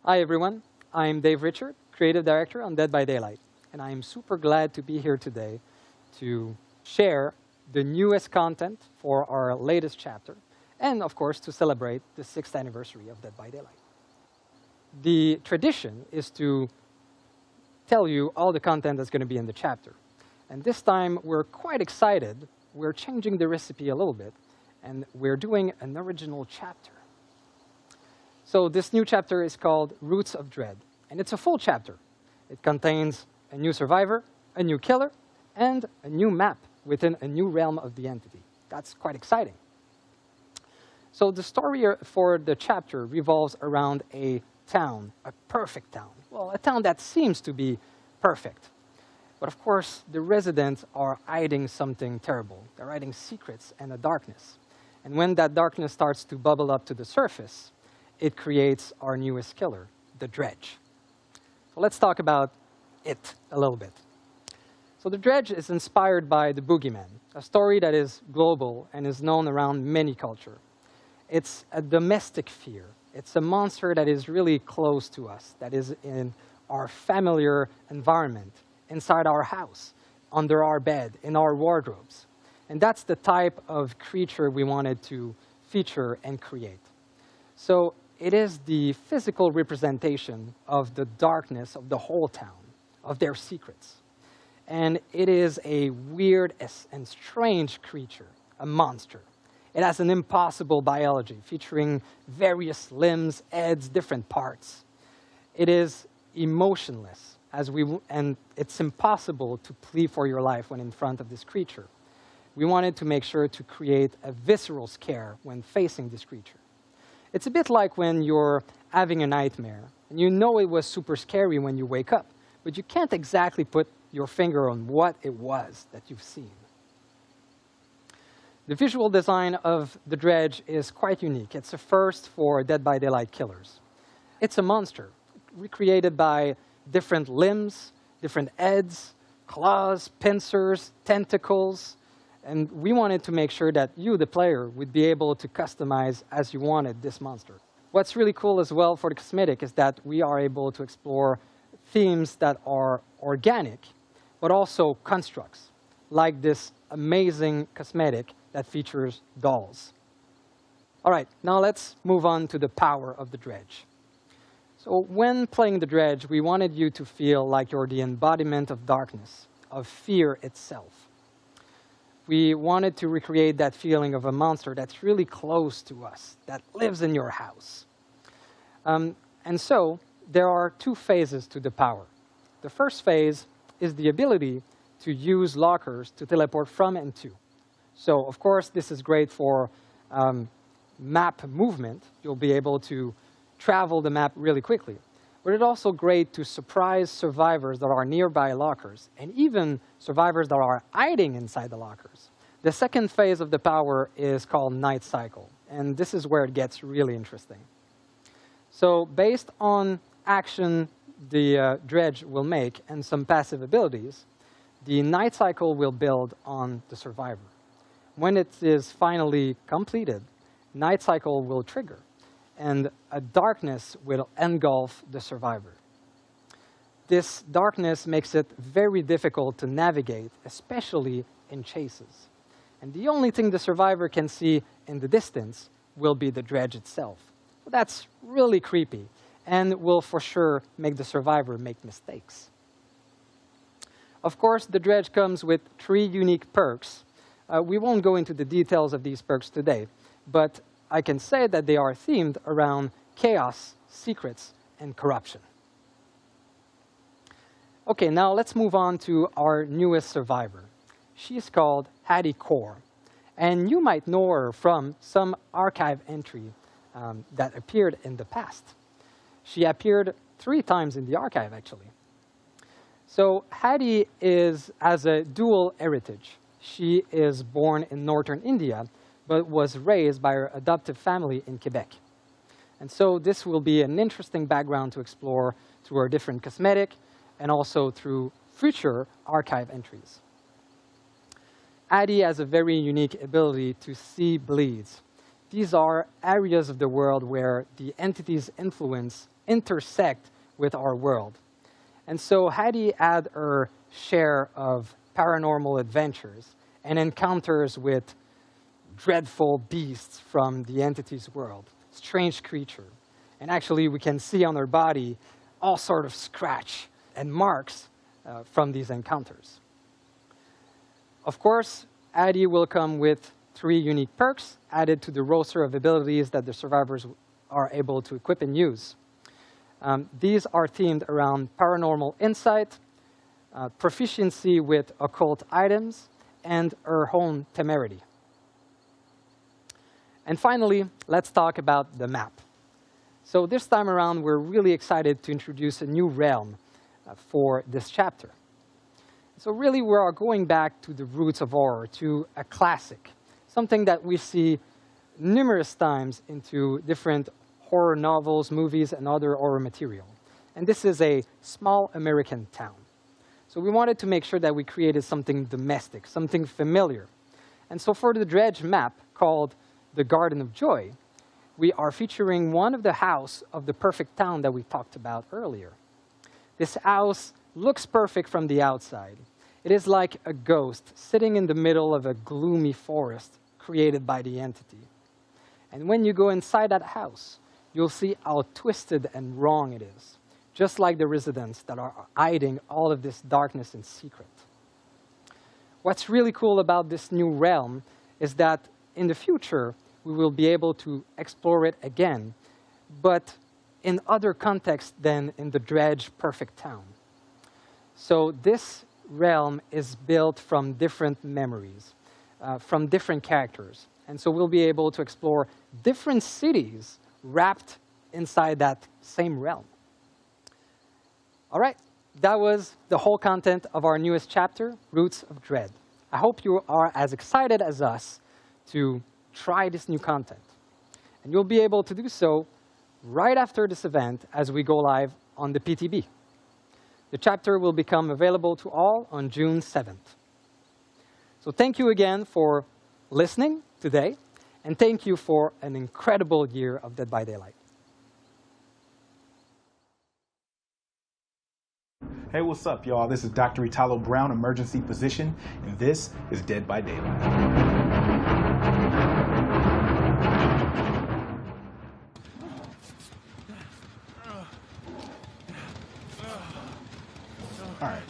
Hi everyone, I'm Dave Richard, Creative Director on Dead by Daylight, and I am super glad to be here today to share the newest content for our latest chapter, and of course to celebrate the 6th anniversary of Dead by Daylight. The tradition is to tell you all the content that's going to be in the chapter, and this time we're quite excited. We're changing the recipe a little bit, and we're doing an original chapter. So this new chapter is called Roots of Dread, and it's a full chapter. It contains a new survivor, a new killer, and a new map within a new realm of the entity. That's quite exciting. So the story for the chapter revolves around a town, a perfect town. Well, a town that seems to be perfect. But of course, the residents are hiding something terrible. They're hiding secrets and a darkness. And when that darkness starts to bubble up to the surface, it creates our newest killer, the Dredge. So let's talk about it a little bit. So the Dredge is inspired by the Boogeyman, a story that is global and is known around many cultures. It's a domestic fear. It's a monster that is really close to us, that is in our familiar environment, inside our house, under our bed, in our wardrobes. And that's the type of creature we wanted to feature and create. So it is the physical representation of the darkness of the whole town, of their secrets. And it is a weird and strange creature, a monster. It has an impossible biology featuring various limbs, heads, different parts. It is emotionless, and it's impossible to plead for your life when in front of this creature. We wanted to make sure to create a visceral scare when facing this creature. It's a bit like when you're having a nightmare, and you know it was super scary when you wake up, but you can't exactly put your finger on what it was that you've seen. The visual design of the Dredge is quite unique. It's a first for Dead by Daylight killers. It's a monster, recreated by different limbs, different heads, claws, pincers, tentacles, and we wanted to make sure that you, the player, would be able to customize as you wanted this monster. What's really cool as well for the cosmetic is that we are able to explore themes that are organic, but also constructs, like this amazing cosmetic that features dolls. All right, now let's move on to the power of the Dredge. So when playing the Dredge, we wanted you to feel like you're the embodiment of darkness, of fear itself. We wanted to recreate that feeling of a monster that's really close to us, that lives in your house. And so there are two phases to the power. The first phase is the ability to use lockers to teleport from and to. So, of course, this is great for map movement. You'll be able to travel the map really quickly. But it's also great to surprise survivors that are nearby lockers, and even survivors that are hiding inside the lockers. The second phase of the power is called Night Cycle, and this is where it gets really interesting. So based on action the dredge will make and some passive abilities, the night cycle will build on the survivor. When it is finally completed, night cycle will trigger, and a darkness will engulf the survivor. This darkness makes it very difficult to navigate, especially in chases. And the only thing the survivor can see in the distance will be the dredge itself. So that's really creepy and will for sure make the survivor make mistakes. Of course, the dredge comes with 3 unique perks. We won't go into the details of these perks today, but I can say that they are themed around chaos, secrets, and corruption. Okay, now let's move on to our newest survivor. She's called Hattie Core, and you might know her from some archive entry that appeared in the past. She appeared 3 times in the archive, actually. So Hattie has a dual heritage. She is born in northern India, but was raised by her adoptive family in Quebec. And so this will be an interesting background to explore through her different cosmetic and also through future archive entries. Hattie has a very unique ability to see bleeds. These are areas of the world where the entity's influence intersect with our world. And so Hattie had her share of paranormal adventures and encounters with dreadful beasts from the entity's world, strange creature. And actually, we can see on her body all sort of scratch and marks from these encounters. Of course, Hattie will come with 3 unique perks added to the roster of abilities that the survivors are able to equip and use. These are themed around paranormal insight, proficiency with occult items, and her own temerity. And finally, let's talk about the map. So this time around, we're really excited to introduce a new realm for this chapter. So really, we are going back to the roots of horror, to a classic, something that we see numerous times into different horror novels, movies, and other horror material. And this is a small American town. So we wanted to make sure that we created something domestic, something familiar. And so for the dredge map called the Garden of Joy, we are featuring one of the houses of the perfect town that we talked about earlier. This house looks perfect from the outside. It is like a ghost sitting in the middle of a gloomy forest created by the entity. And when you go inside that house, you'll see how twisted and wrong it is, just like the residents that are hiding all of this darkness in secret. What's really cool about this new realm is that in the future, we will be able to explore it again, but in other contexts than in the dredge perfect town. So this realm is built from different memories, from different characters. And so we'll be able to explore different cities wrapped inside that same realm. All right, that was the whole content of our newest chapter, Roots of Dread. I hope you are as excited as us to try this new content. And you'll be able to do so right after this event as we go live on the PTB. The chapter will become available to all on June 7th. So thank you again for listening today, and thank you for an incredible year of Dead by Daylight. Hey, what's up, y'all? This is Dr. Italo Brown, emergency physician, and this is Dead by Daylight. All right,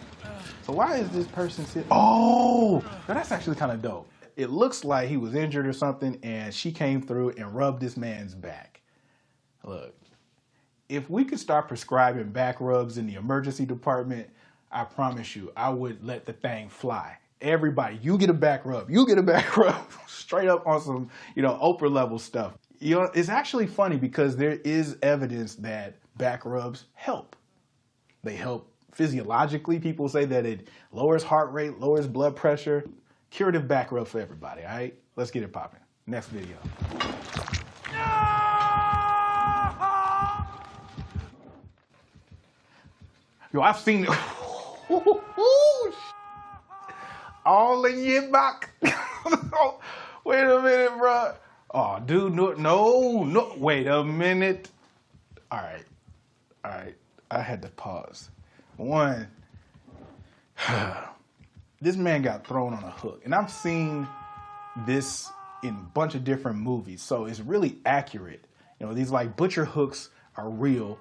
so why is this person sitting? Oh, now that's actually kind of dope. It looks like he was injured or something, and she came through and rubbed this man's back. Look, if we could start prescribing back rubs in the emergency department, I promise you, I would let the thing fly. Everybody, you get a back rub. You get a back rub. Straight up on some, Oprah level stuff. It's actually funny because there is evidence that back rubs help. They help physiologically. People say that it lowers heart rate, lowers blood pressure. Curative back rub for everybody, all right? Let's get it popping. Next video. Yo, I've seen it. All in your back. Wait a minute, bro. Oh, dude, no. Wait a minute. All right. I had to pause. One. This man got thrown on a hook, and I've seen this in a bunch of different movies, so it's really accurate. You know, these like butcher hooks are real.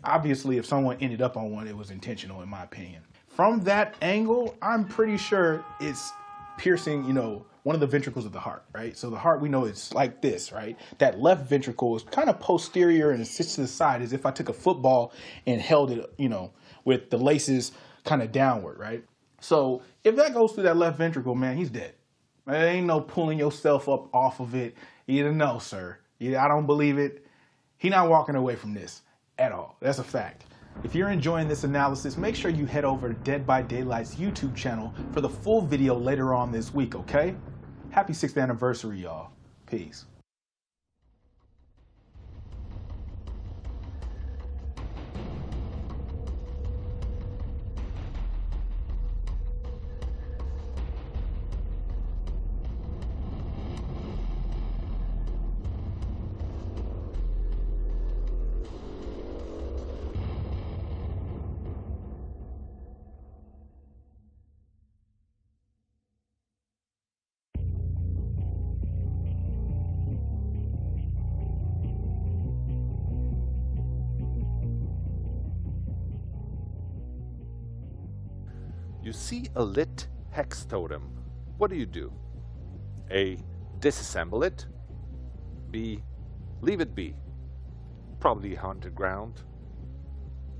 Obviously, if someone ended up on one, it was intentional, in my opinion. From that angle, I'm pretty sure it's piercing, you know, one of the ventricles of the heart, right? So the heart, we know, is like this, right? That left ventricle is kind of posterior and sits to the side as if I took a football and held it, you know, with the laces kind of downward, right? So if that goes through that left ventricle, man, he's dead. There ain't no pulling yourself up off of it. Either no, sir. Either I don't believe it. He not walking away from this at all. That's a fact. If you're enjoying this analysis, make sure you head over to Dead by Daylight's YouTube channel for the full video later on this week, okay? Happy 6th anniversary, y'all. Peace. You see a lit hex totem. What do? A. Disassemble it. B. Leave it be. Probably haunted ground.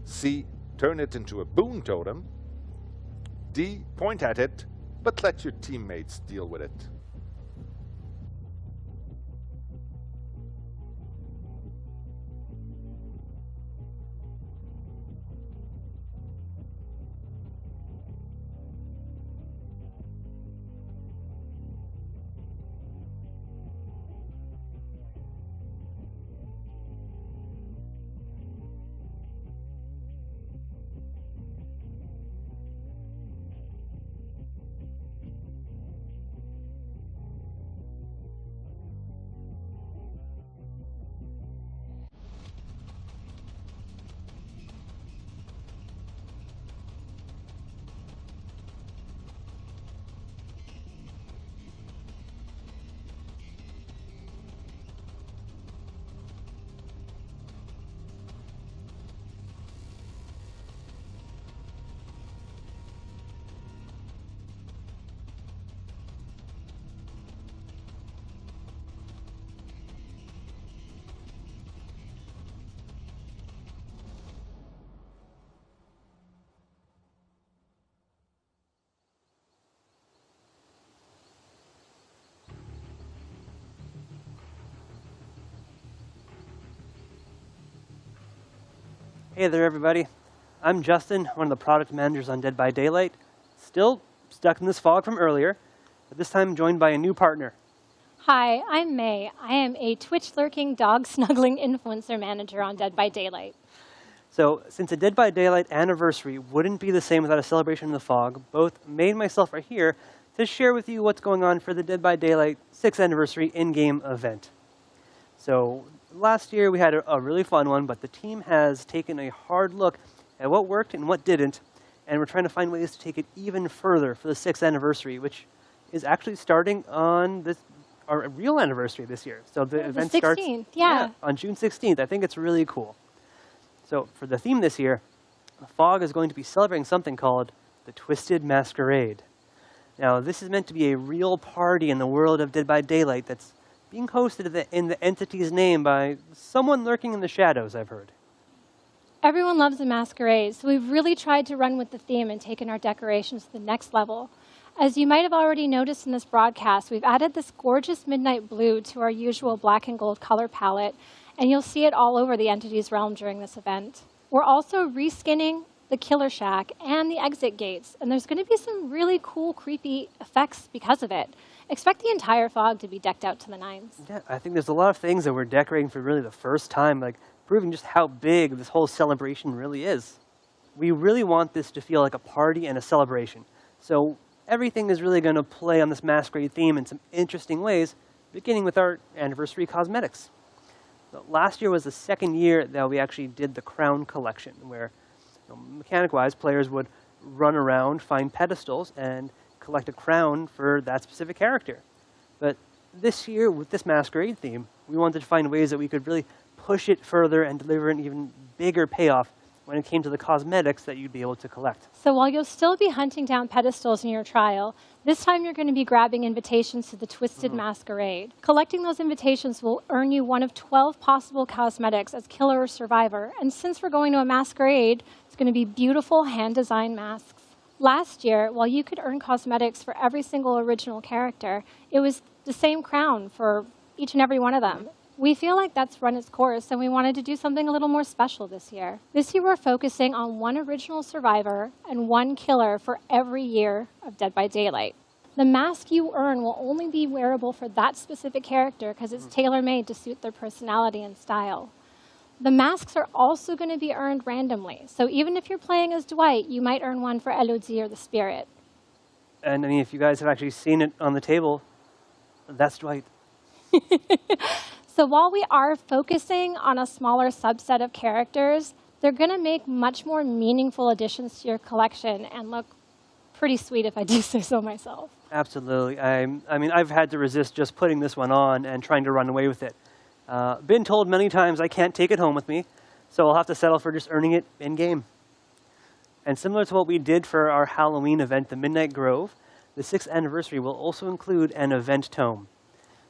C. Turn it into a boon totem. D. Point at it, but let your teammates deal with it. Hey there, everybody. I'm Justin, one of the product managers on Dead by Daylight. Still stuck in this fog from earlier, but this time joined by a new partner. Hi, I'm May. I am a Twitch-lurking, dog-snuggling influencer manager on Dead by Daylight. So, since a Dead by Daylight anniversary wouldn't be the same without a celebration in the fog, both May and myself are here to share with you what's going on for the Dead by Daylight 6th anniversary in-game event. So, last year we had a really fun one, but the team has taken a hard look at what worked and what didn't, and we're trying to find ways to take it even further for the 6th anniversary, which is actually starting on our real anniversary this year. So the event starts on June 16th. I think it's really cool. So for the theme this year, the Fog is going to be celebrating something called the Twisted Masquerade. Now, this is meant to be a real party in the world of Dead by Daylight that's being hosted in the entity's name by someone lurking in the shadows, I've heard. Everyone loves a masquerade, so we've really tried to run with the theme and taken our decorations to the next level. As you might have already noticed in this broadcast, we've added this gorgeous midnight blue to our usual black and gold color palette, and you'll see it all over the entity's realm during this event. We're also reskinning the Killer Shack and the exit gates, and there's going to be some really cool, creepy effects because of it. Expect the entire fog to be decked out to the nines. Yeah, I think there's a lot of things that we're decorating for really the first time, like proving just how big this whole celebration really is. we really want this to feel like a party and a celebration. So everything is really going to play on this masquerade theme in some interesting ways, beginning with our anniversary cosmetics. So last year was the second year that we actually did the crown collection, where mechanic-wise, players would run around, find pedestals, and collect a crown for that specific character. But this year, with this masquerade theme, we wanted to find ways that we could really push it further and deliver an even bigger payoff when it came to the cosmetics that you'd be able to collect. So while you'll still be hunting down pedestals in your trial, this time you're going to be grabbing invitations to the Twisted Masquerade. Collecting those invitations will earn you one of 12 possible cosmetics as killer or survivor. And since we're going to a masquerade, it's going to be beautiful hand-designed masks. Last year, while you could earn cosmetics for every single original character, it was the same crown for each and every one of them. We feel like that's run its course, and we wanted to do something a little more special this year. This year, we're focusing on one original survivor and one killer for every year of Dead by Daylight. The mask you earn will only be wearable for that specific character because it's tailor-made to suit their personality and style. The masks are also going to be earned randomly. So even if you're playing as Dwight, you might earn one for Elodie or the Spirit. And I mean, if you guys have actually seen it on the table, that's Dwight. So while we are focusing on a smaller subset of characters, they're going to make much more meaningful additions to your collection and look pretty sweet, if I do say so myself. Absolutely. I mean, I've had to resist just putting this one on and trying to run away with it. Been told many times I can't take it home with me, so I'll have to settle for just earning it in-game. And similar to what we did for our Halloween event, the Midnight Grove, the 6th anniversary will also include an event tome.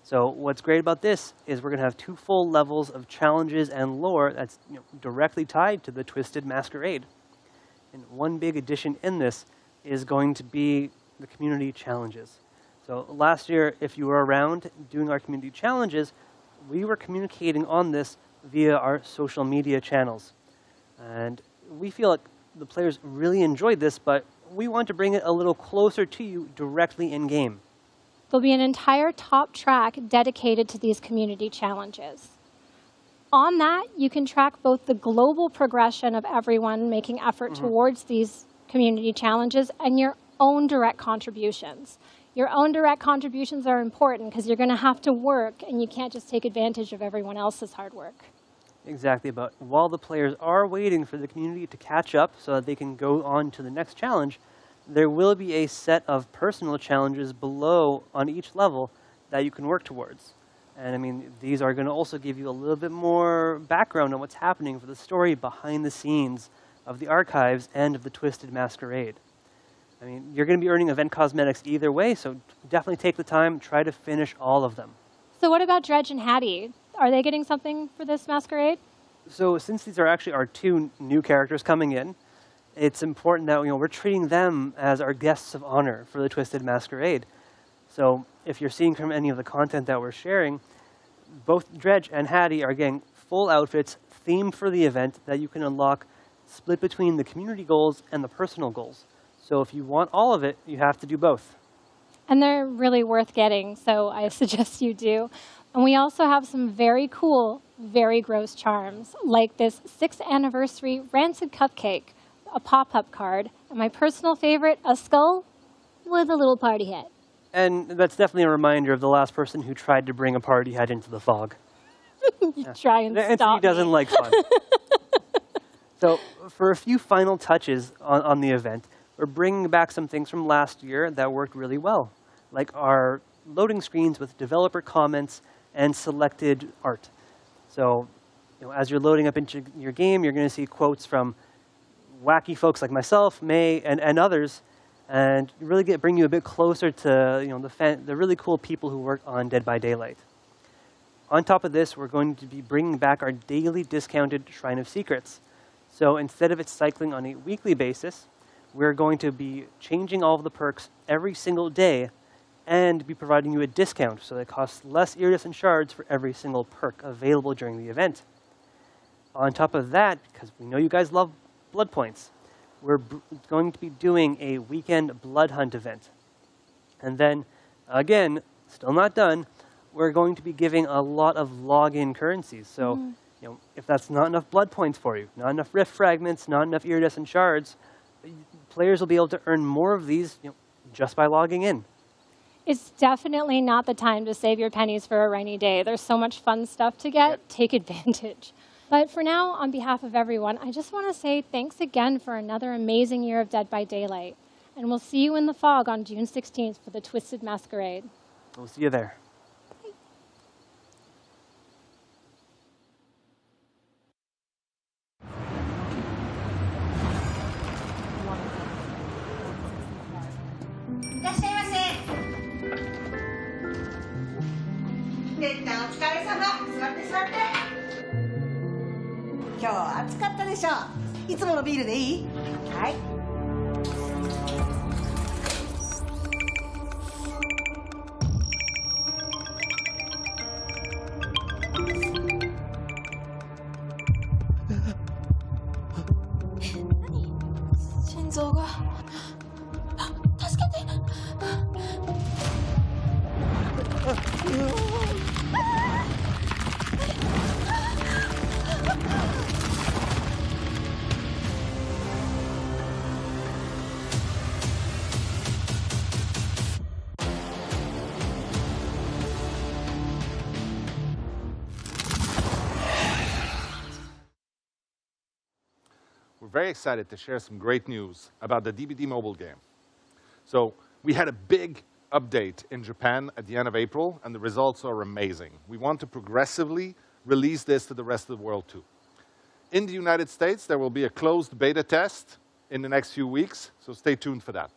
So what's great about this is we're going to have 2 full levels of challenges and lore that's directly tied to the Twisted Masquerade. And one big addition in this is going to be the community challenges. So last year, if you were around doing our community challenges, we were communicating on this via our social media channels. And we feel like the players really enjoyed this, but we want to bring it a little closer to you directly in-game. There'll be an entire top track dedicated to these community challenges. On that, you can track both the global progression of everyone making effort towards these community challenges and your own direct contributions. Your own direct contributions are important because you're going to have to work, and you can't just take advantage of everyone else's hard work. Exactly, but while the players are waiting for the community to catch up so that they can go on to the next challenge, there will be a set of personal challenges below on each level that you can work towards. And I mean, these are going to also give you a little bit more background on what's happening for the story behind the scenes of the archives and of the Twisted Masquerade. I mean, you're going to be earning event cosmetics either way, so definitely take the time, try to finish all of them. So what about Dredge and Hattie? Are they getting something for this masquerade? So since these are actually our 2 new characters coming in, it's important that we're treating them as our guests of honor for the Twisted Masquerade. So if you're seeing from any of the content that we're sharing, both Dredge and Hattie are getting full outfits themed for the event that you can unlock split between the community goals and the personal goals. So if you want all of it, you have to do both. And they're really worth getting, so I suggest you do. And we also have some very cool, very gross charms, like this 6th anniversary Rancid Cupcake, a pop-up card, and my personal favorite, a skull with a little party hat. And that's definitely a reminder of the last person who tried to bring a party hat into the fog. Try and Anthony stop doesn't me. like fun. So for a few final touches on the event, we're bringing back some things from last year that worked really well, like our loading screens with developer comments and selected art. So as you're loading up into your game, you're going to see quotes from wacky folks like myself, May, and others, and really bring you a bit closer to the really cool people who worked on Dead by Daylight. On top of this, we're going to be bringing back our daily discounted Shrine of Secrets. So instead of it cycling on a weekly basis, we're going to be changing all of the perks every single day and be providing you a discount, so that it costs less iridescent shards for every single perk available during the event. On top of that, because we know you guys love blood points, we're going to be doing a weekend blood hunt event. And then, again, still not done, we're going to be giving a lot of login currencies. So if that's not enough blood points for you, not enough rift fragments, not enough iridescent shards, players will be able to earn more of these just by logging in. It's definitely not the time to save your pennies for a rainy day. There's so much fun stuff to get. Take advantage. But for now, on behalf of everyone, I just want to say thanks again for another amazing year of Dead by Daylight. And we'll see you in the fog on June 16th for the Twisted Masquerade. We'll see you there. We're very excited to share some great news about the DBD mobile game. So we had a big update in Japan at the end of April, and the results are amazing. We want to progressively release this to the rest of the world too. In the United States, there will be a closed beta test in the next few weeks, so stay tuned for that.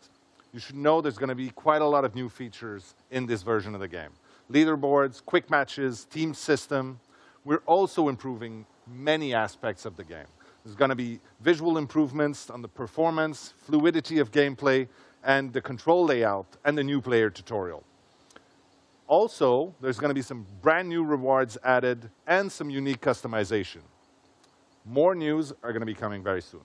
You should know there's going to be quite a lot of new features in this version of the game. Leaderboards, quick matches, team system. We're also improving many aspects of the game. There's going to be visual improvements on the performance, fluidity of gameplay, and the control layout, and the new player tutorial. Also, there's going to be some brand new rewards added and some unique customization. More news are going to be coming very soon.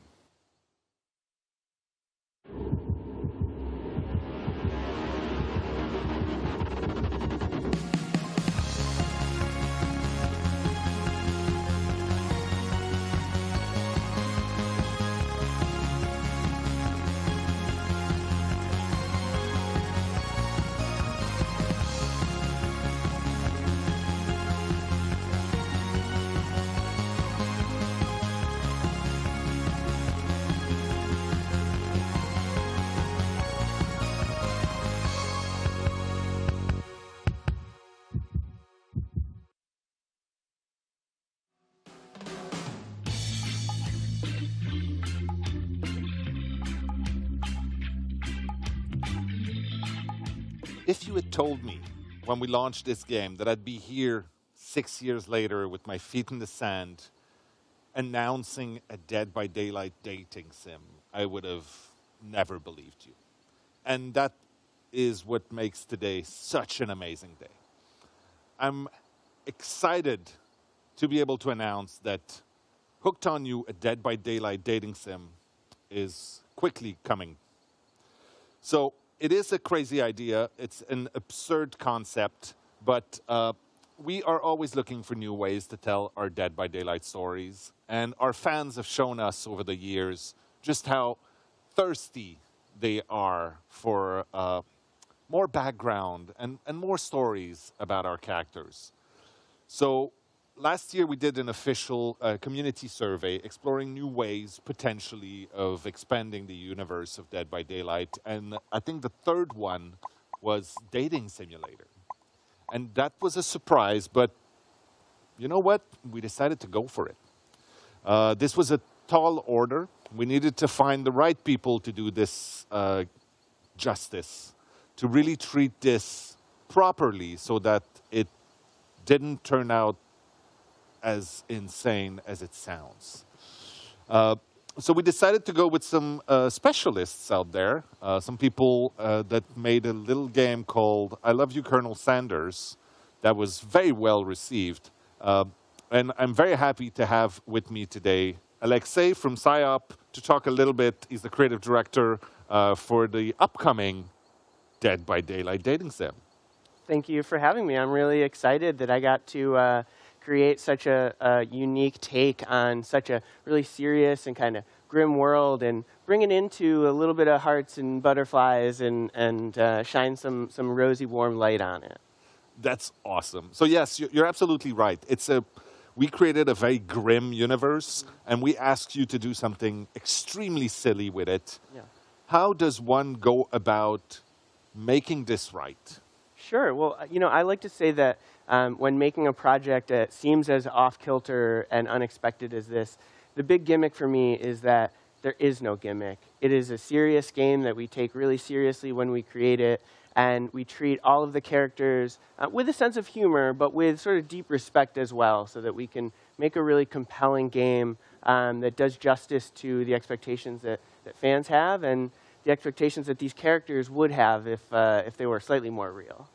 If you had told me when we launched this game that I'd be here 6 years later with my feet in the sand announcing a Dead by Daylight dating sim, I would have never believed you. And that is what makes today such an amazing day. I'm excited to be able to announce that Hooked on You, a Dead by Daylight dating sim, is quickly coming. So it is a crazy idea. It's an absurd concept, but we are always looking for new ways to tell our Dead by Daylight stories. And our fans have shown us over the years just how thirsty they are for more background and more stories about our characters. So last year we did an official community survey exploring new ways, potentially, of expanding the universe of Dead by Daylight. And I think the third one was Dating Simulator. And that was a surprise, but you know what? We decided to go for it. This was a tall order. We needed to find the right people to do this justice, to really treat this properly so that it didn't turn out as insane as it sounds. So we decided to go with some specialists out there, some people that made a little game called I Love You, Colonel Sanders, that was very well received. And I'm very happy to have with me today Alexei from PsyOp to talk a little bit. He's the creative director for the upcoming Dead by Daylight dating sim. Thank you for having me. I'm really excited that I got to create such a unique take on such a really serious and kind of grim world and bring it into a little bit of hearts and butterflies and shine some rosy, warm light on it. That's awesome. So yes, you're absolutely right. We created a very grim universe, and we asked you to do something extremely silly with it. Yeah. How does one go about making this right? Sure. Well, I like to say that when making a project that seems as off-kilter and unexpected as this, the big gimmick for me is that there is no gimmick. It is a serious game that we take really seriously when we create it, and we treat all of the characters with a sense of humor, but with sort of deep respect as well, so that we can make a really compelling game that does justice to the expectations that fans have and the expectations that these characters would have if they were slightly more real.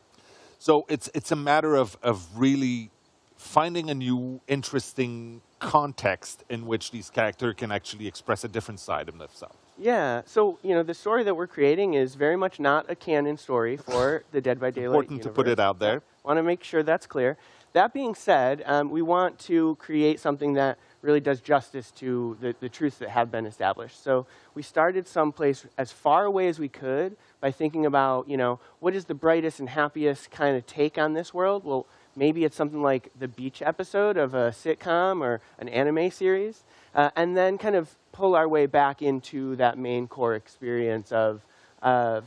So it's a matter of really finding a new, interesting context in which these characters can actually express a different side of themselves. Yeah, so the story that we're creating is very much not a canon story for the Dead by Daylight Important to put it out there. Want to make sure that's clear. That being said, we want to create something that really does justice to the truths that have been established. So we started someplace as far away as we could by thinking about, what is the brightest and happiest kind of take on this world? Well, maybe it's something like the beach episode of a sitcom or an anime series, and then kind of pull our way back into that main core experience of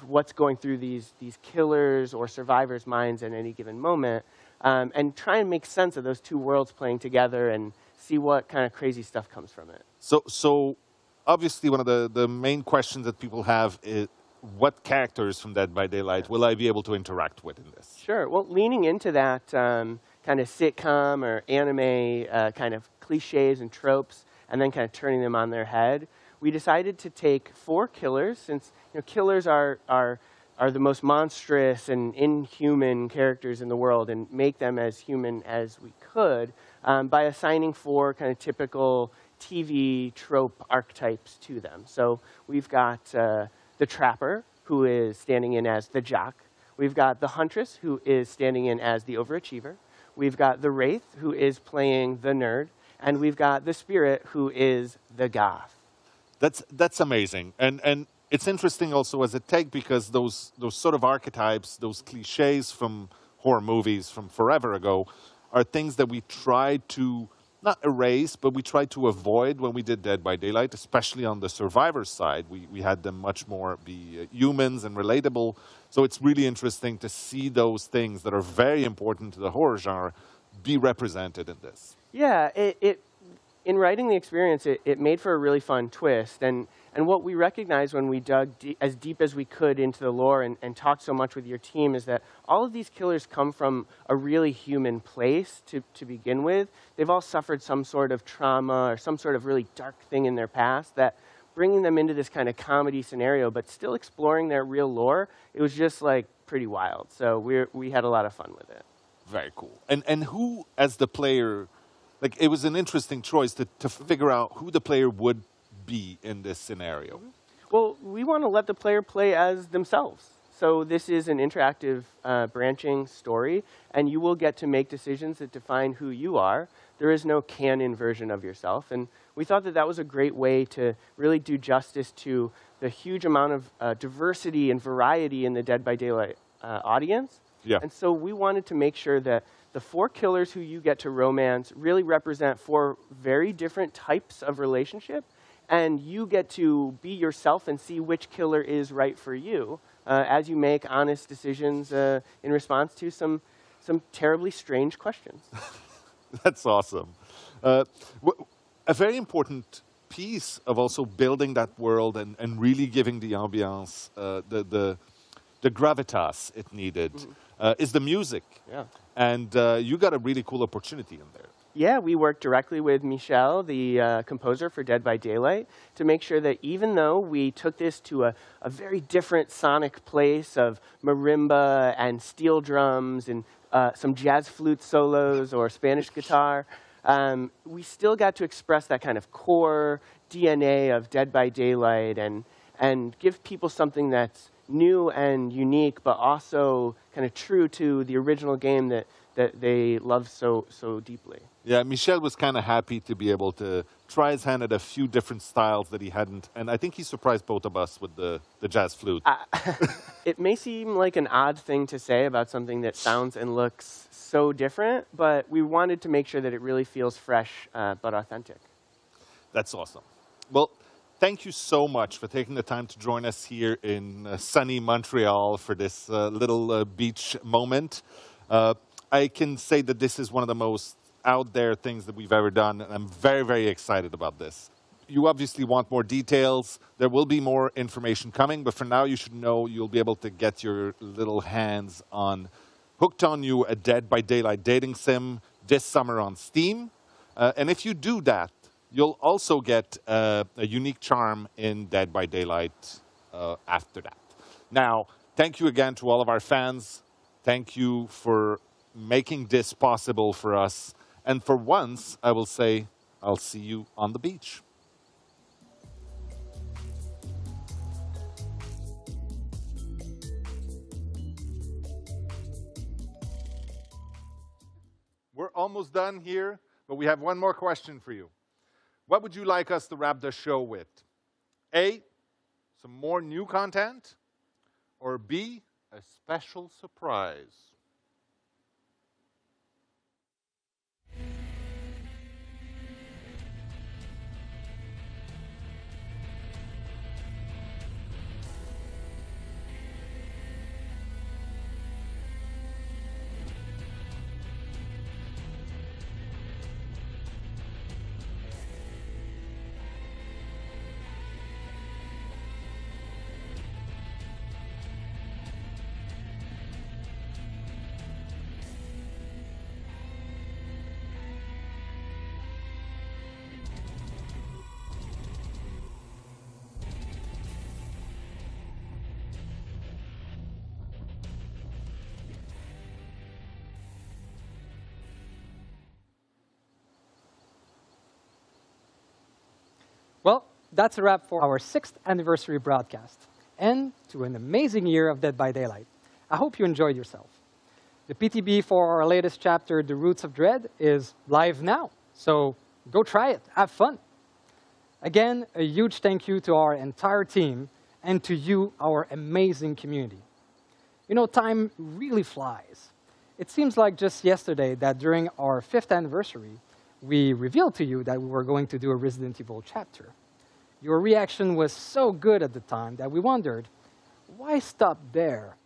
what's going through these killers' or survivors' minds at any given moment, and try and make sense of those two worlds playing together and see what kind of crazy stuff comes from it. So obviously one of the main questions that people have is, what characters from Dead by Daylight will I be able to interact with in this? Sure. Well, leaning into that kind of sitcom or anime kind of cliches and tropes, and then kind of turning them on their head, we decided to take 4 killers, since killers are the most monstrous and inhuman characters in the world, and make them as human as we could by assigning 4 kind of typical TV trope archetypes to them. So we've got the Trapper, who is standing in as the jock. We've got the Huntress, who is standing in as the overachiever. We've got the Wraith, who is playing the nerd. And we've got the Spirit, who is the goth. That's amazing. And it's interesting also as a take, because those sort of archetypes, those cliches from horror movies from forever ago, are things that we try to not erase, but we tried to avoid when we did Dead by Daylight, especially on the survivor side. We had them much more be humans and relatable. So it's really interesting to see those things that are very important to the horror genre be represented in this. Yeah, in writing the experience, it made for a really fun twist. And what we recognized when we dug as deep as we could into the lore and talked so much with your team is that all of these killers come from a really human place to begin with. They've all suffered some sort of trauma or some sort of really dark thing in their past that bringing them into this kind of comedy scenario, but still exploring their real lore, it was just like pretty wild. So we had a lot of fun with it. Very cool. And who, as the player, like it was an interesting choice to figure out who the player would be in this scenario. Well, we want to let the player play as themselves. So this is an interactive branching story, and you will get to make decisions that define who you are. There is no canon version of yourself, and we thought that that was a great way to really do justice to the huge amount of diversity and variety in the Dead by Daylight audience. Yeah. And so we wanted to make sure that the 4 killers who you get to romance really represent 4 very different types of relationship, and you get to be yourself and see which killer is right for you as you make honest decisions in response to some terribly strange questions. That's awesome. A very important piece of also building that world and really giving the ambiance, the gravitas it needed, is the music. Yeah. And you got a really cool opportunity in there. Yeah, we worked directly with Michel, the composer for Dead by Daylight, to make sure that even though we took this to a very different sonic place of marimba and steel drums and some jazz flute solos or Spanish guitar, we still got to express that kind of core DNA of Dead by Daylight and give people something that's new and unique, but also kind of true to the original game that that they love so deeply. Yeah, Michel was kind of happy to be able to try his hand at a few different styles that he hadn't, and I think he surprised both of us with the jazz flute. It may seem like an odd thing to say about something that sounds and looks so different, but we wanted to make sure that it really feels fresh but authentic. That's awesome. Well, thank you so much for taking the time to join us here in sunny Montreal for this little beach moment. I can say that this is one of the most out there things that we've ever done, and I'm very, very excited about this. You obviously want more details. There will be more information coming, but for now you should know you'll be able to get your little hands on Hooked on You, a Dead by Daylight dating sim this summer on Steam. And if you do that, you'll also get a unique charm in Dead by Daylight after that. Now, thank you again to all of our fans. Thank you for making this possible for us. And for once, I will say, I'll see you on the beach. We're almost done here, but we have one more question for you. What would you like us to wrap the show with? A, some more new content, or B, a special surprise? Well, that's a wrap for our 6th anniversary broadcast, and to an amazing year of Dead by Daylight. I hope you enjoyed yourself. The PTB for our latest chapter, The Roots of Dread, is live now, so go try it, have fun. Again, a huge thank you to our entire team and to you, our amazing community. You know, time really flies. It seems like just yesterday that during our 5th anniversary, we revealed to you that we were going to do a Resident Evil chapter. Your reaction was so good at the time that we wondered, why stop there?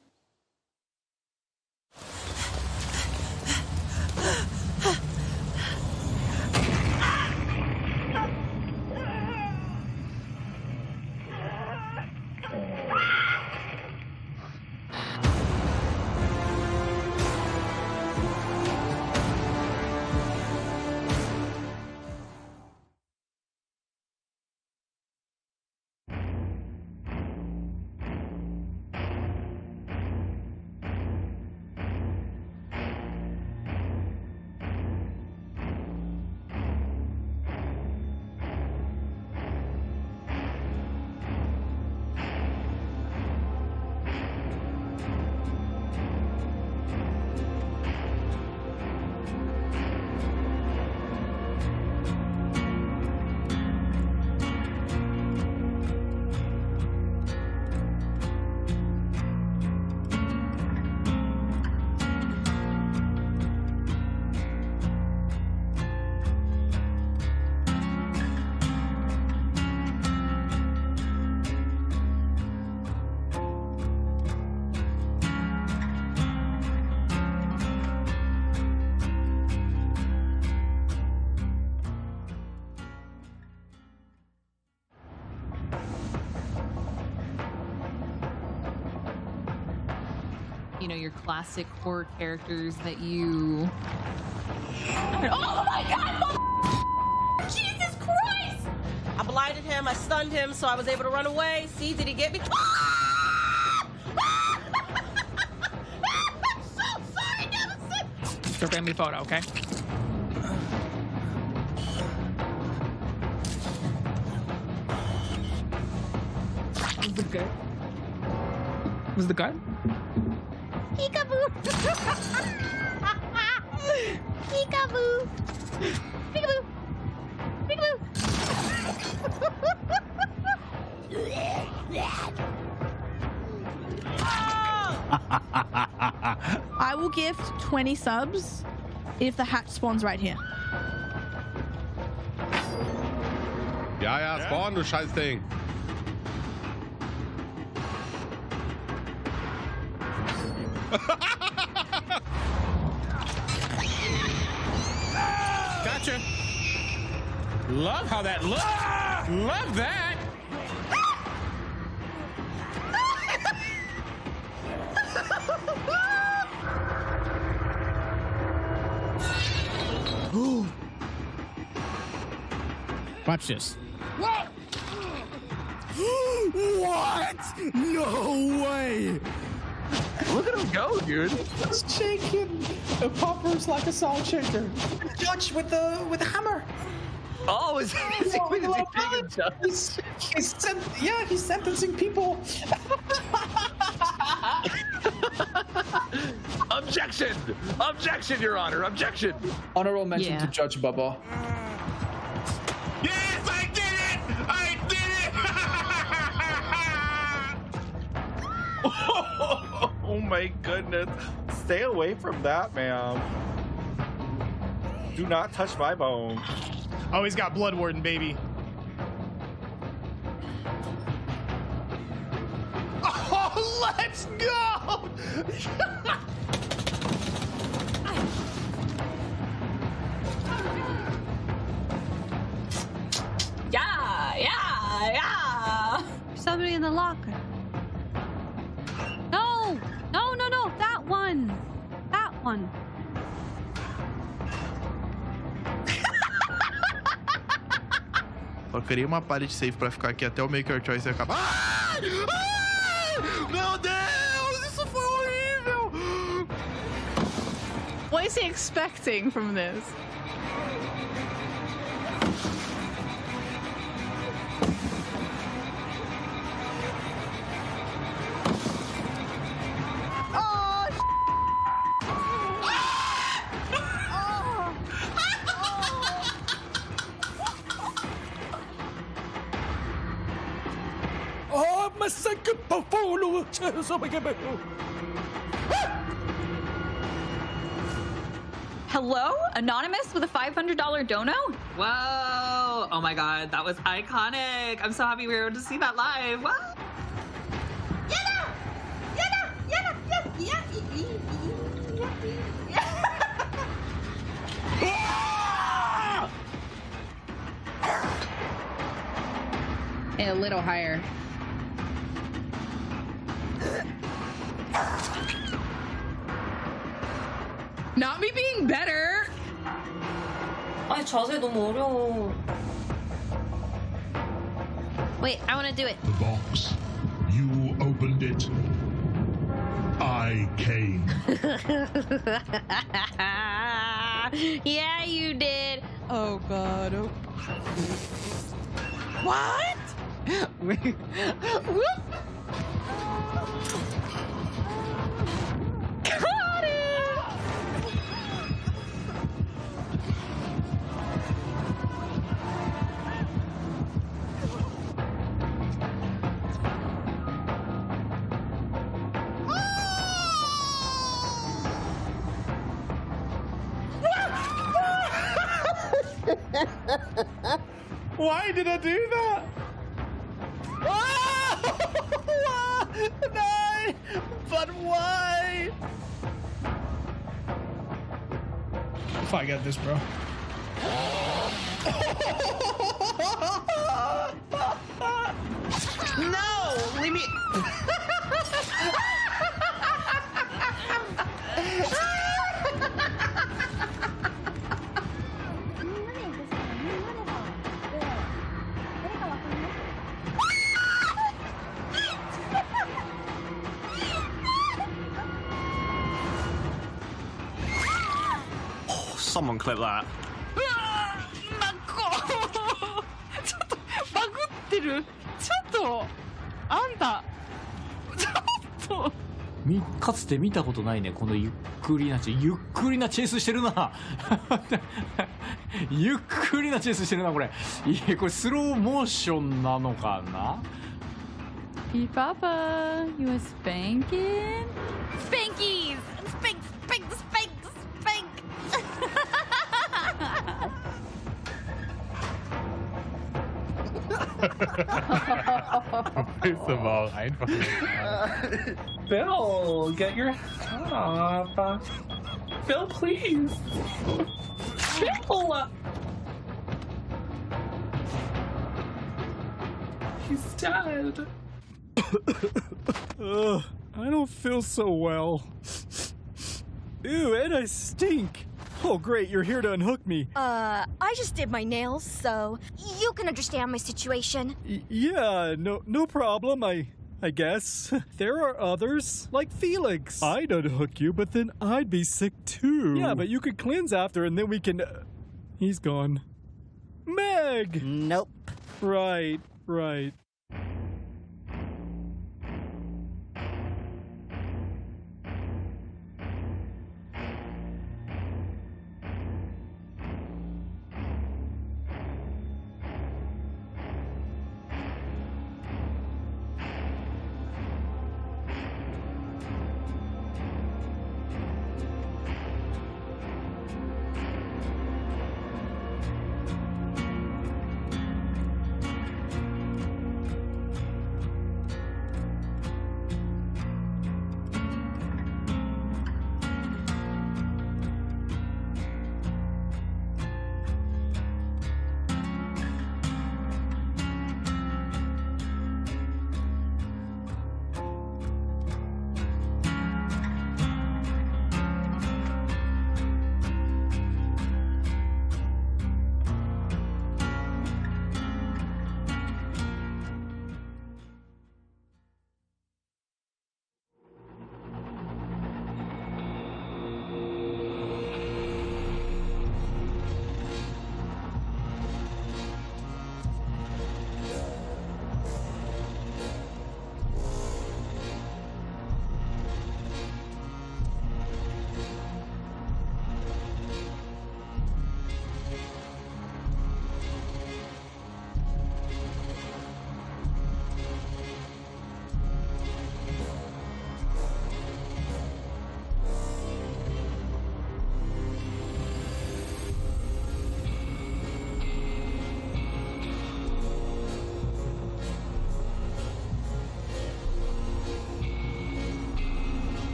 You know, your classic horror characters that you... Oh my God! Jesus Christ! I blinded him, I stunned him, so I was able to run away. See, did he get me? I'm so sorry, Nemesis! It's your family photo, okay? Was the good? Was the good? Peekaboo! Peekaboo! Peekaboo! Peekaboo! I will gift 20 subs if the hatch spawns right here. Ja, ja, spawn, du Scheißding. Gotcha. Love how that looks. Love that. Watch this. What? What? No way! Look at him go, dude. He's shaking the poppers like a salt shaker. Judge with the hammer. Oh, is he taking shots? He's sentencing people. Objection! Objection, Your Honor. Objection. Honorable mention to Judge Bubba. Yes, I did it! I did it! Oh my goodness. Stay away from that, ma'am. Do not touch my bone. Oh, he's got Blood Warden, baby. Oh, let's go! Yeah. Somebody in the locker. No, that one. That one. Só queria uma parede safe pra ficar aqui até o Maker Choice acabar. Ai! Ai! Meu Deus, isso foi horrível! What is he expecting from this? Oh, my second portfolio. Hello? Anonymous with a $500 dono? Whoa! Oh my god, that was iconic. I'm so happy we were able to see that live. Whoa! And a little higher. Not me being better. 아니 자세 너무 어려워. Wait, I want to do it. The box. You opened it. I came. Yeah, you did. Oh god. Oh. What? Got it. Why did I do that? No! But why? If I got this, bro. No! Leave me. Someone clip that. ちょっとバグってる。ちょっとあんた。ちょっと。かつて見たことないね、このくりなチェイスしてるなゆっくりなチェイスしてるなこれこれスローモーションなのかな Hey, Papa, you a spanking? Spankies! Spank, spank, spank, spank! First of all, einfach Bill, get your head up. Bill, please. Bill! He's dead. I don't feel so well. Ew, and I stink. Oh, great, you're here to unhook me. I just did my nails, so you can understand my situation. Yeah, no problem, I guess. There are others, like Felix. I'd unhook you, but then I'd be sick too. Yeah, but you could cleanse after, and then we can... He's gone. Meg! Nope. Right.